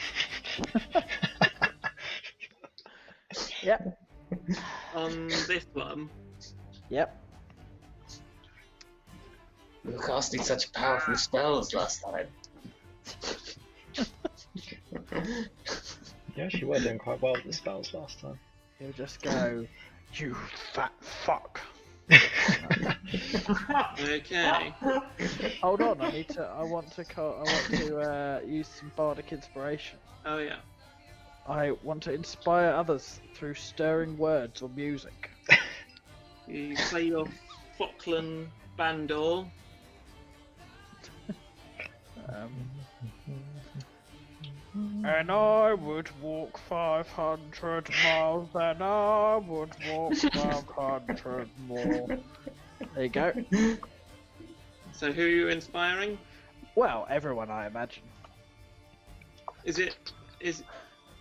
Yep. on this one. Yep. We were casting such powerful spells last time. You actually were doing quite well with the spells last time. He'll just go, you fat fuck. Okay. Hold on, I want to use some bardic inspiration. Oh yeah. I want to inspire others through stirring words or music. You play your Falkland Bandor. And I would walk 500 miles, and I would walk 500 more. There you go. So who are you inspiring? Well, everyone, I imagine. Is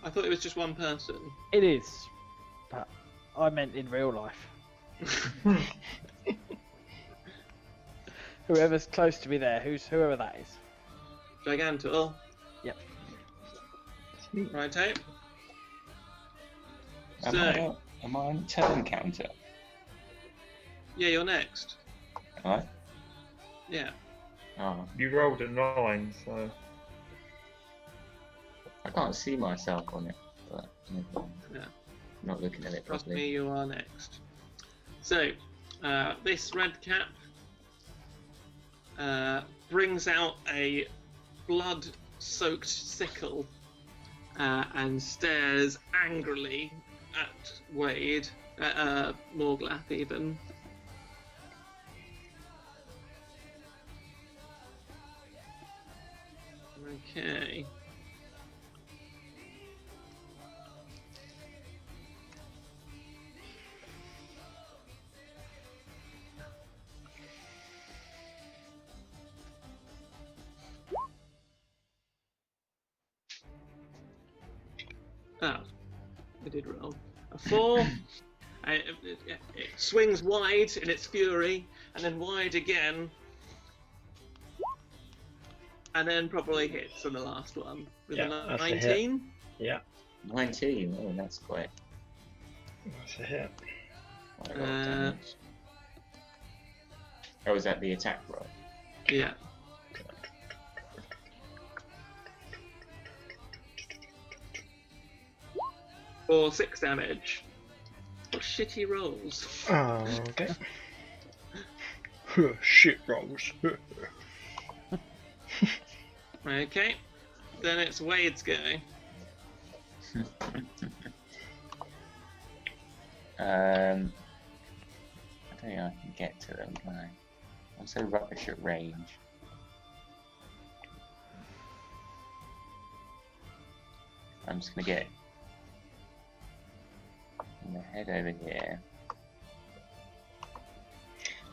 I thought it was just one person. It is, but I meant in real life. Whoever's close to me there, whoever that is. Gigantor. Yep. Righto. Am So, I on turn counter? yeah, you're next. Am I? Yeah. Oh, You rolled a 9, so I can't see myself on it, but Yeah. I'm not looking at it Trust properly. me, you are next. So, this red cap brings out a blood-soaked sickle and stares angrily at Wade, at Morglath even. Okay. Oh, I did roll a 4. It swings wide in its fury, and then wide again, and then probably hits on the last one with Yeah, a that's a hit. 19. Yeah, 19. Oh, that's quite. that's a hit. Quite a lot of damage. Oh, is that the attack roll? Yeah. For 6 damage. What shitty rolls. Oh, okay. Shit rolls. Okay. Then it's Wade's go. I don't think I can get to them, can I? I'm so rubbish at range. I'm just gonna get I'm gonna head over here.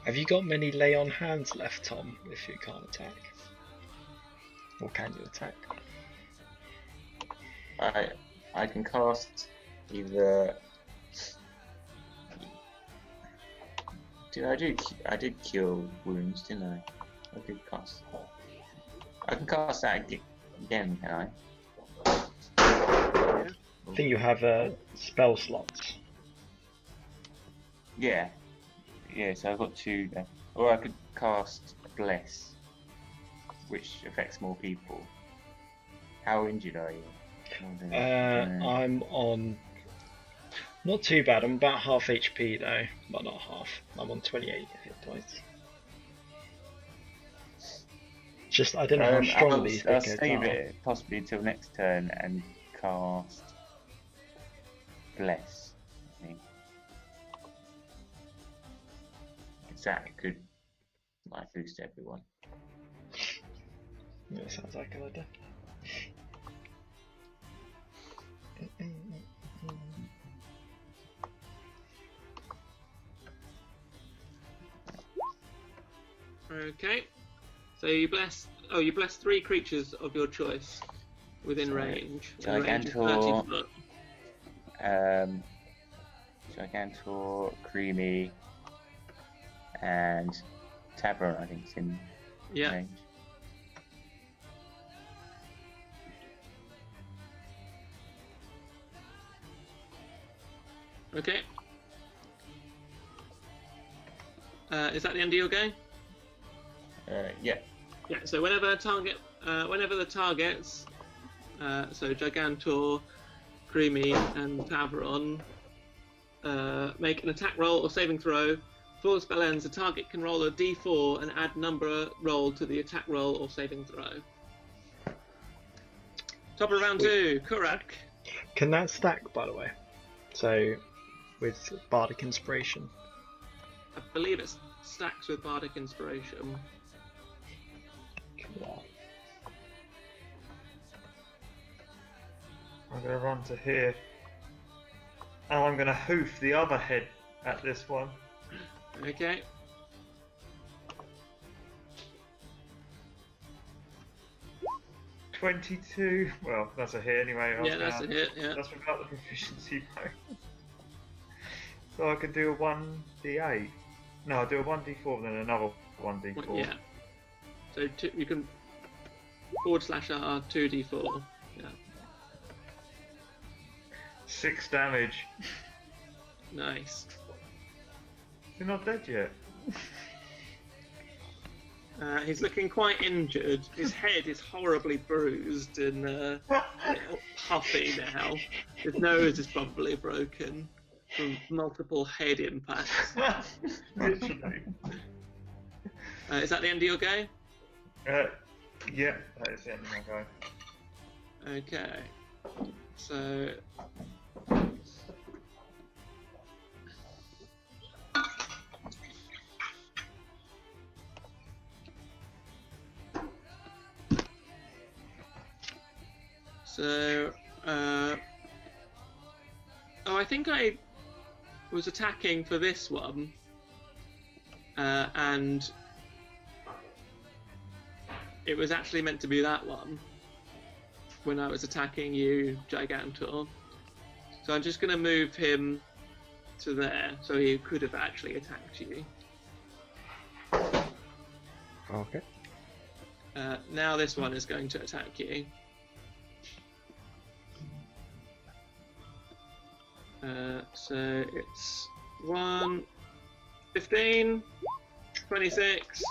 Have you got many lay on hands left, Tom, if you can't attack? Or can you attack? I can cast either. I did cure wounds, didn't I? I did cast. I can cast that again, can I? I think you have spell slots. Yeah. Yeah, so I've got 2 there. Or I could cast Bless, which affects more people. How injured are you? I'm on. Not too bad, I'm about half HP though. Well, not half. I'm on 28 hit points. Just, I don't know how strong these I'll dickheads save are. it possibly till next turn and cast Bless, I think. That could life boost everyone. Yeah, sounds like a good idea. Okay. So you bless. Oh, you bless 3 creatures of your choice within So, range. Within range of Gigantor. 30 foot. Gigantor, Creamy, and tavern, I think, is in Yeah. range. Okay. Is that the end of your go? Yeah. Yeah. So whenever the targets, so Gigantor, Creamy, and Tavron, make an attack roll or saving throw. Before the spell ends, the target can roll a d4 and add number roll to the attack roll or saving throw. Top of round 2, correct. Can that stack, by the way? So, with Bardic Inspiration. I believe it stacks with Bardic Inspiration. Cool. I'm going to run to here. And I'm going to hoof the other head at this one. Okay. $22. Well, that's a hit anyway. Yeah, that's a hit. Yeah. That's without the proficiency bonus. So I could do a 1d8. No, I'll do a 1d4 then another 1d4. Yeah. So you can /R 2d4. Yeah. 6 damage. Nice. You're not dead yet. He's looking quite injured. His head is horribly bruised and a little puffy now. His nose is probably broken from multiple head impacts. Literally. Is that the end of your go? Yeah, that is the end of my go. Okay. So. I think I was attacking for this one, and it was actually meant to be that one when I was attacking you, Gigantor. So I'm just going to move him to there, so he could have actually attacked you. Okay. Now this one is going to attack you. So it's 1, 15, 26,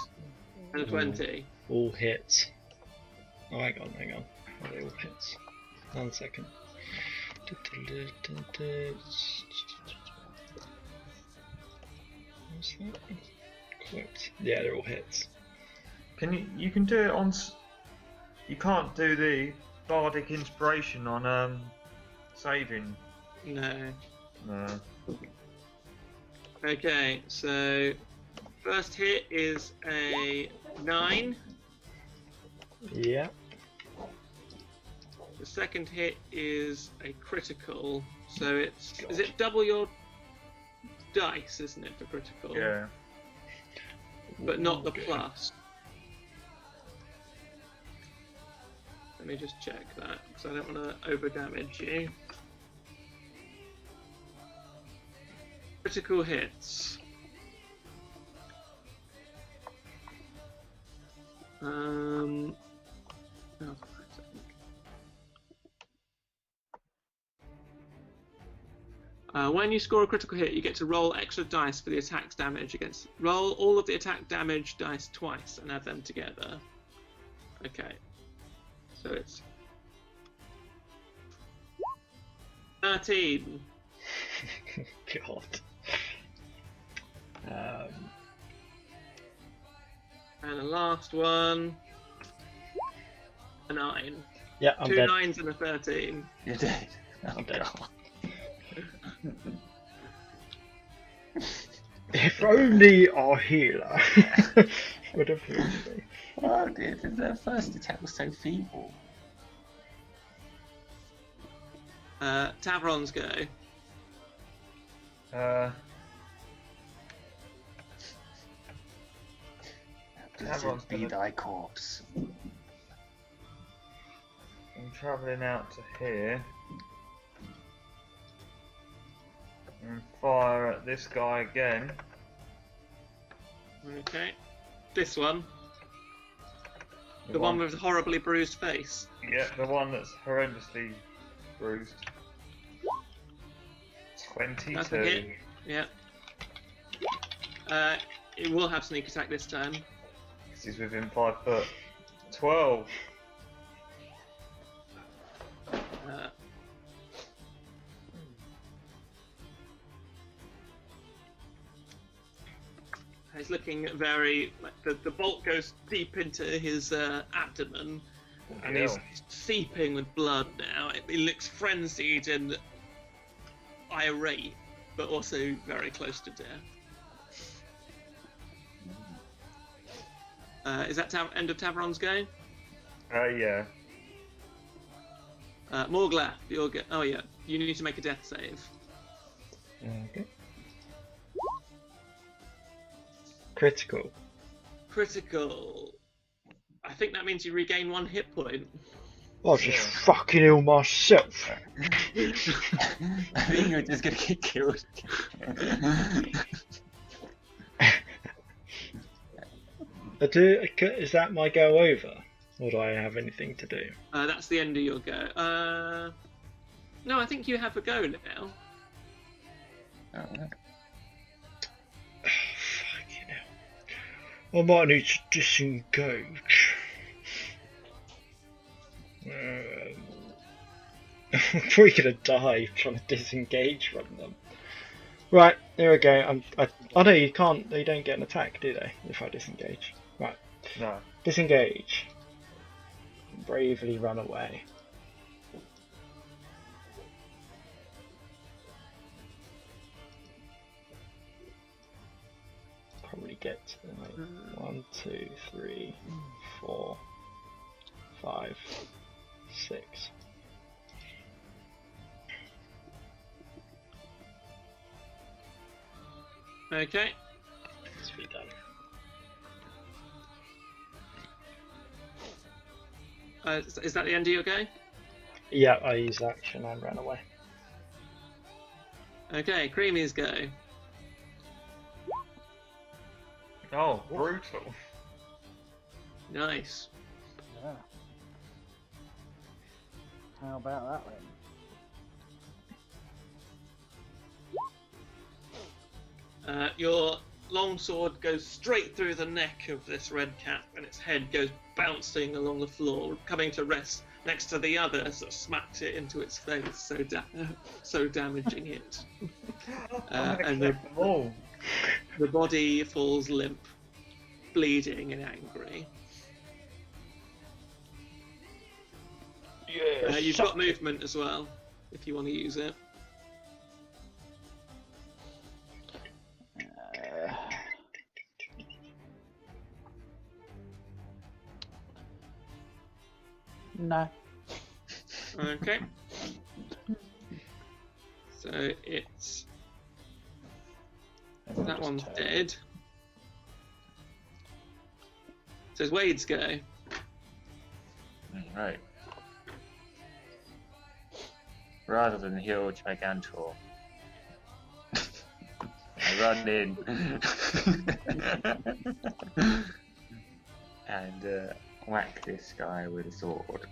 and a 20. All hits. Oh, hang on. Are they all hits? 1 second. What's that? Equipped. Yeah, they're all hits. You can do it on. You can't do the Bardic Inspiration on saving. No. No. Okay, so first hit is a 9. Yeah. The second hit is a critical, so is it double your dice, isn't it, for critical? Yeah. But not the plus. Let me just check that, because I don't want to over damage you. Critical hits. When you score a critical hit, you get to roll extra dice for the attack's damage against. Roll all of the attack damage dice twice and add them together. Okay. So it's 13. God. And the last one, a 9. Yeah, I'm Two dead. 9s and a 13. You're dead. I'm dead. God. If only our healer would have healed me. Oh, dude, the first attack was so feeble. Tavron's go. Blessed be thy corpse. I'm travelling out to here. And fire at this guy again. Okay. This one. The one with the horribly bruised face. Yeah, the one that's horrendously bruised. 22. That's a hit. Yeah. It will have sneak attack this time. Because he's within 5 foot. 12. He's looking very. Like the bolt goes deep into his abdomen, and he's seeping with blood now. He looks frenzied and irate, but also very close to death. Is that end of Tavron's go? Yeah. Morglath, you're go. Oh yeah, you need to make a death save. Okay. Critical. Critical. I think that means you regain 1 hit point. I'll just fucking heal myself. I think you're just gonna get killed. Is that my go over? Or do I have anything to do? That's the end of your go. No, I think you have a go now. Oh, Fucking hell. I might need to disengage. I'm probably gonna die trying to disengage from them. Right, there we go. Oh no, you can't. They don't get an attack, do they? If I disengage. Right. No. Disengage. Bravely run away. Probably get to like 1, 2, 3, 4, 5, 6. Okay. Let's be done. Is that the end of your go? Yeah, I used action and ran away. Okay, Creamy's go. Oh, brutal. Nice. Yeah. How about that then? Your longsword goes straight through the neck of this red cap, and its head goes bouncing along the floor, coming to rest next to the other as it smacks it into its face, so damaging it. And the body falls limp, bleeding and angry. Yeah. You've got movement as well, if you want to use it. No. Okay. So it's that one's dead. So it's Wade's go. Right. Rather than heal Gigantor, I run in and whack this guy with a sword.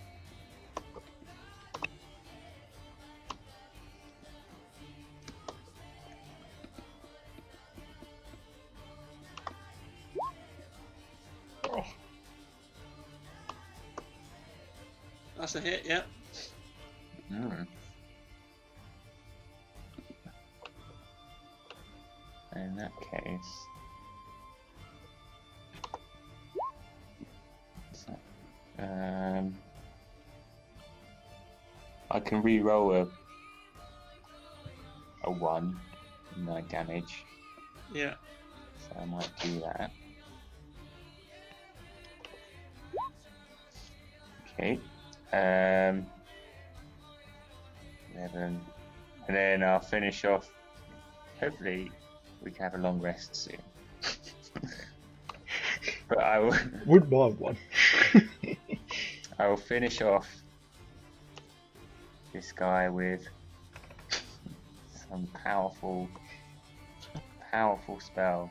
That's a hit, yeah. In that case, I can re-roll a 1 in my damage. Yeah. So I might do that. Okay. 11. And then I'll finish off. Hopefully, we can have a long rest soon. But I will. Wouldn't mind one. I will finish off this guy with some powerful spell.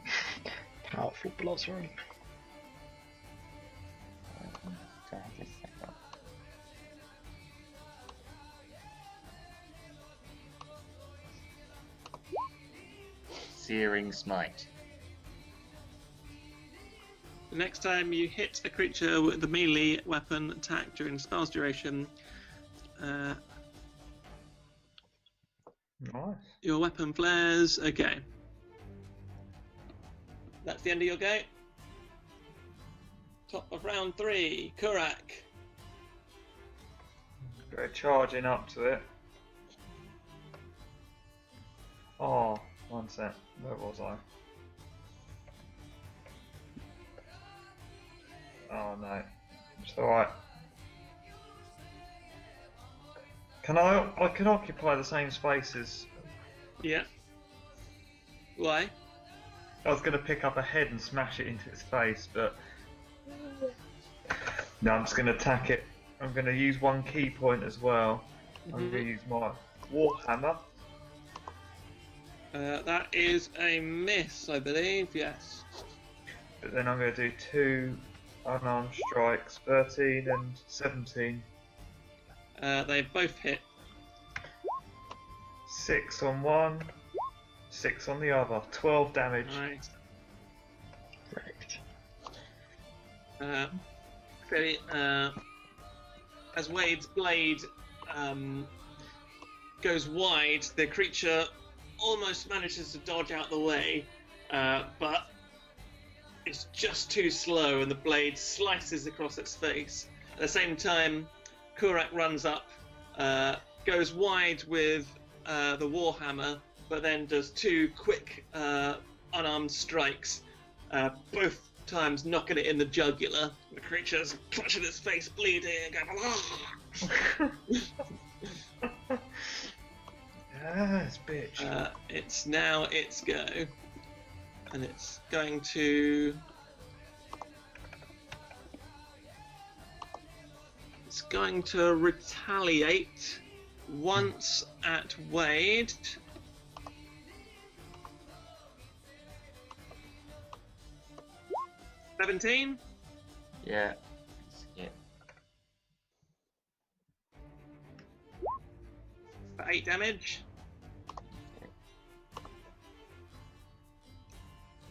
Powerful blossom. Searing Smite. The next time you hit a creature with a melee weapon attack during the spell's duration, Nice. your weapon flares. Okay. That's the end of your go. Top of round 3, Kurak. Go charging up to it. Oh, one sec. Where was I? Oh no. It's alright. I can occupy the same space as... Yeah. Why? I was going to pick up a head and smash it into its face, but... No, I'm just going to attack it. I'm going to use one key point as well. I'm going to use my Warhammer. That is a miss, I believe, yes. But then I'm going to do 2 unarmed strikes, 13 and 17. They both hit. 6 on one, 6 on the other. 12 damage. Nice. Correct. Clearly, as Wade's blade goes wide, the creature almost manages to dodge out the way, but it's just too slow and the blade slices across its face. At the same time, Kurak runs up, goes wide with the Warhammer, but then does 2 quick unarmed strikes, both times knocking it in the jugular. The creature's clutching its face, bleeding, and going, Yes, bitch. it's now its go, and it's going to... It's going to retaliate once at Wade. $17? Yeah. Yeah. For 8 damage.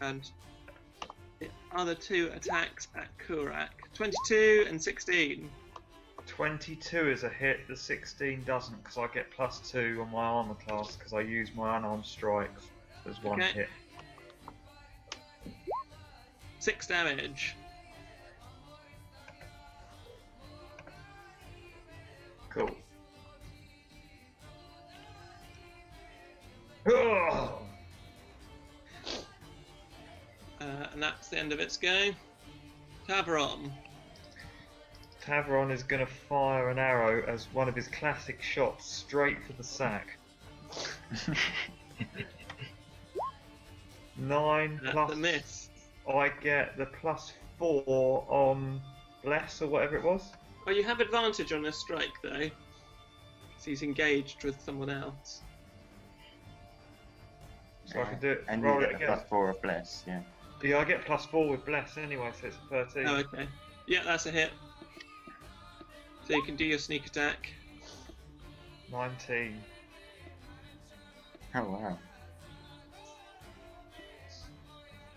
And the other 2 attacks at Kurak. 22 and 16. 22 is a hit, the 16 doesn't, because I get +2 on my armor class because I use my unarmed strikes as one Okay. hit. 6 damage. Cool. Ugh. And that's the end of its go. Tavron. Tavron is going to fire an arrow as one of his classic shots straight for the sack. 9 That's plus... a miss. I get the +4 on Bless or whatever it was. Well, you have advantage on this strike, though. Because he's engaged with someone else. So I can do it, And roll you it get again. a +4 of Bless, yeah. Yeah, I get +4 with Bless anyway, so it's a 13. Oh, okay. Yeah, that's a hit. So you can do your sneak attack. 19. Oh, wow.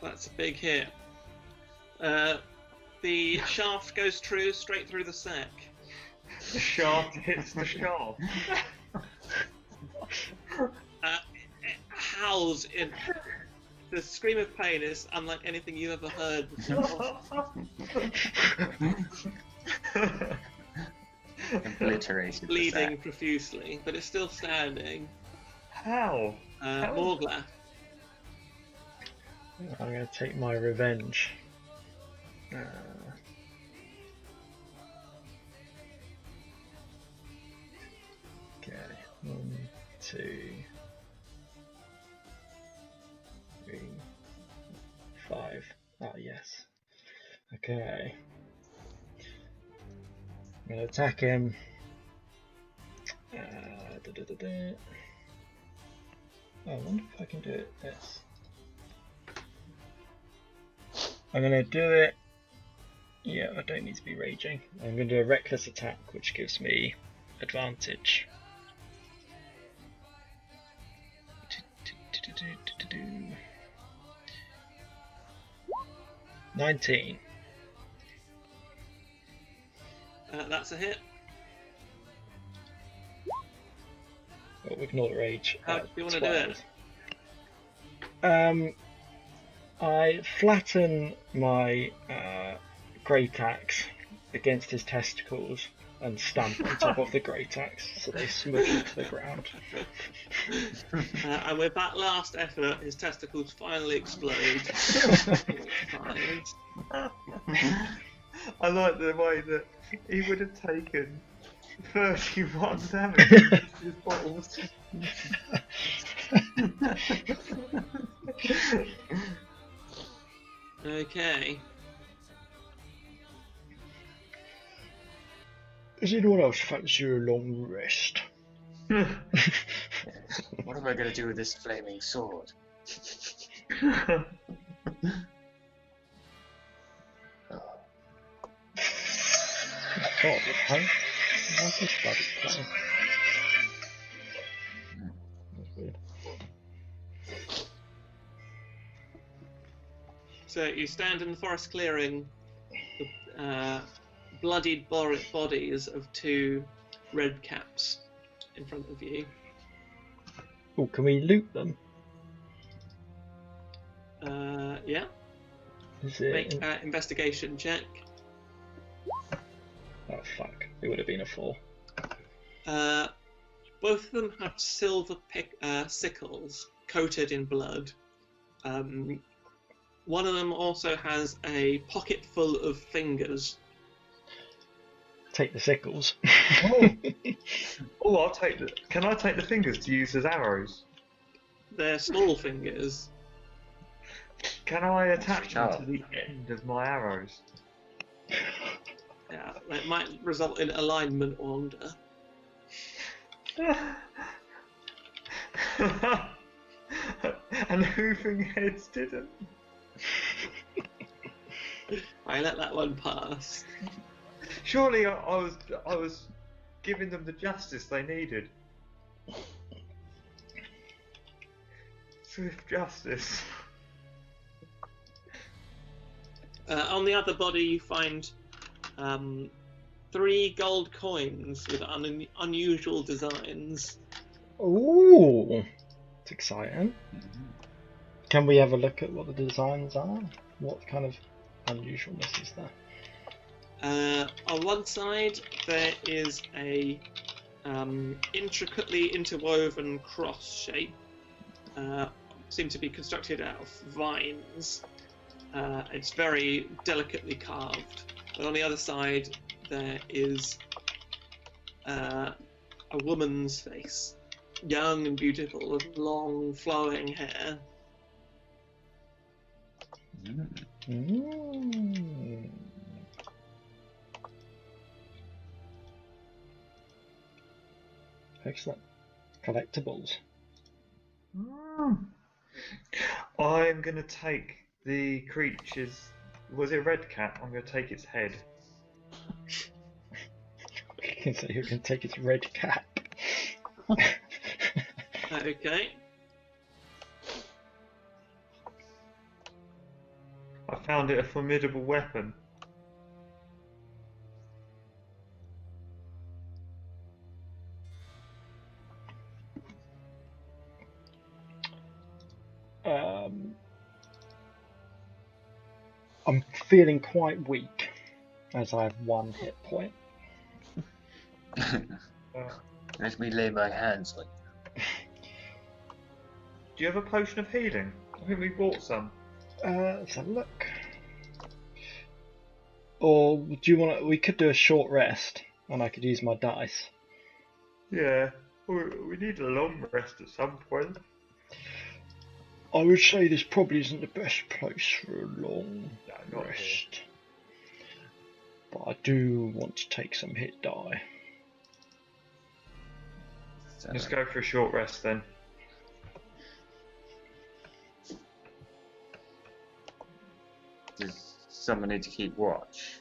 That's a big hit. The shaft goes straight through the sack. The shaft hits the shaft. It howls in. The scream of pain is unlike anything you've ever heard before. Obliterated. the Bleeding sack. profusely, but it's still standing. How? Morglath. I'm going to take my revenge. Okay, 1, 2, 3, 5. Ah, yes. Okay. I'm going to attack him. I wonder if I can do it this. I'm going to do it. Yeah, I don't need to be raging. I'm going to do a reckless attack, which gives me advantage. 19. That's a hit. Oh, ignore the rage. How do you want to do it? 12. I flatten my great axe against his testicles and stamp on top of the great axe so they smush into the ground. And with that last effort, his testicles finally explode. I like the way that he would have taken 31 damage with his bottles. Okay. Does anyone else fancy a long rest? What am I going to do with this flaming sword? God, huh? What's this bloody play? That's weird. So you stand in the forest clearing, the bloodied bodies of two red caps in front of you. Oh, can we loot them? Yeah. Is it? Make an investigation check. Oh fuck! It would have been a 4. Both of them have silver sickles coated in blood. One of them also has a pocket full of fingers. Take the sickles. Oh, I'll take the. Can I take the fingers to use as arrows? They're small fingers. Can I attach them to the end of my arrows? Yeah, it might result in alignment wander. And hoofing heads didn't. I let that one pass. Surely I was giving them the justice they needed. Swift justice. On the other body, you find 3 gold coins with unusual designs. Ooh, it's exciting. Can we have a look at what the designs are? What kind of unusualness is there? On one side, there is a intricately interwoven cross shape. Seem to be constructed out of vines. It's very delicately carved. But on the other side, there is a woman's face, young and beautiful, with long, flowing hair. Mm. Excellent. Collectibles. I'm gonna take the creature's. Was it a red cat? I'm gonna take its head. So you can take its red cap. Okay. I found it a formidable weapon. I'm feeling quite weak, as I have 1 hit point. Let me lay my hands on you. Do you have a potion of healing? I think we bought some. Let's have a look. Or do you want to? We could do a short rest, and I could use my dice. Yeah, we need a long rest at some point. I would say this probably isn't the best place for a long not rest. But I do want to take some hit die. Let's go for a short rest then. Does someone need to keep watch?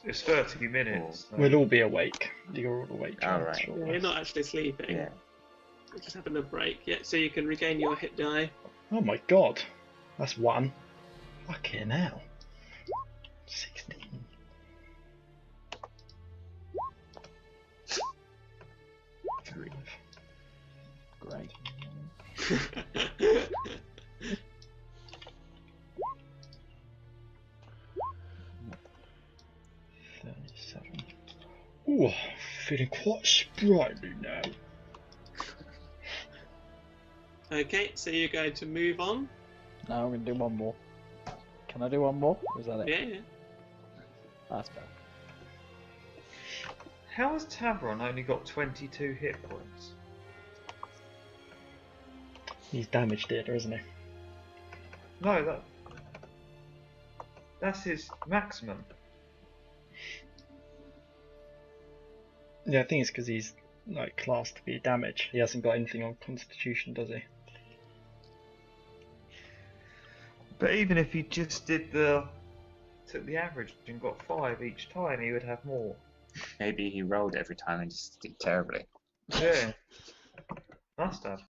It's 30 minutes. So. We'll all be awake. You're all awake. Alright. Yeah, you're not actually sleeping. Yeah. You're just having a break. Yeah, so you can regain your hit die. Oh my god. That's 1. Fucking hell. 16. Three. Great. 37. Ooh, feeling quite sprightly now. Okay, so you're going to move on. No, I'm going to do one more. Can I do one more? Or is that it? Yeah. That's better. How has Tavron only got 22 hit points? He's damage dealer, isn't he? No, that's his maximum. Yeah, I think it's because he's like classed to be damage. He hasn't got anything on Constitution, does he? But even if he just took the average and got 5 each time, he would have more. Maybe he rolled every time and just did terribly. Yeah, must have.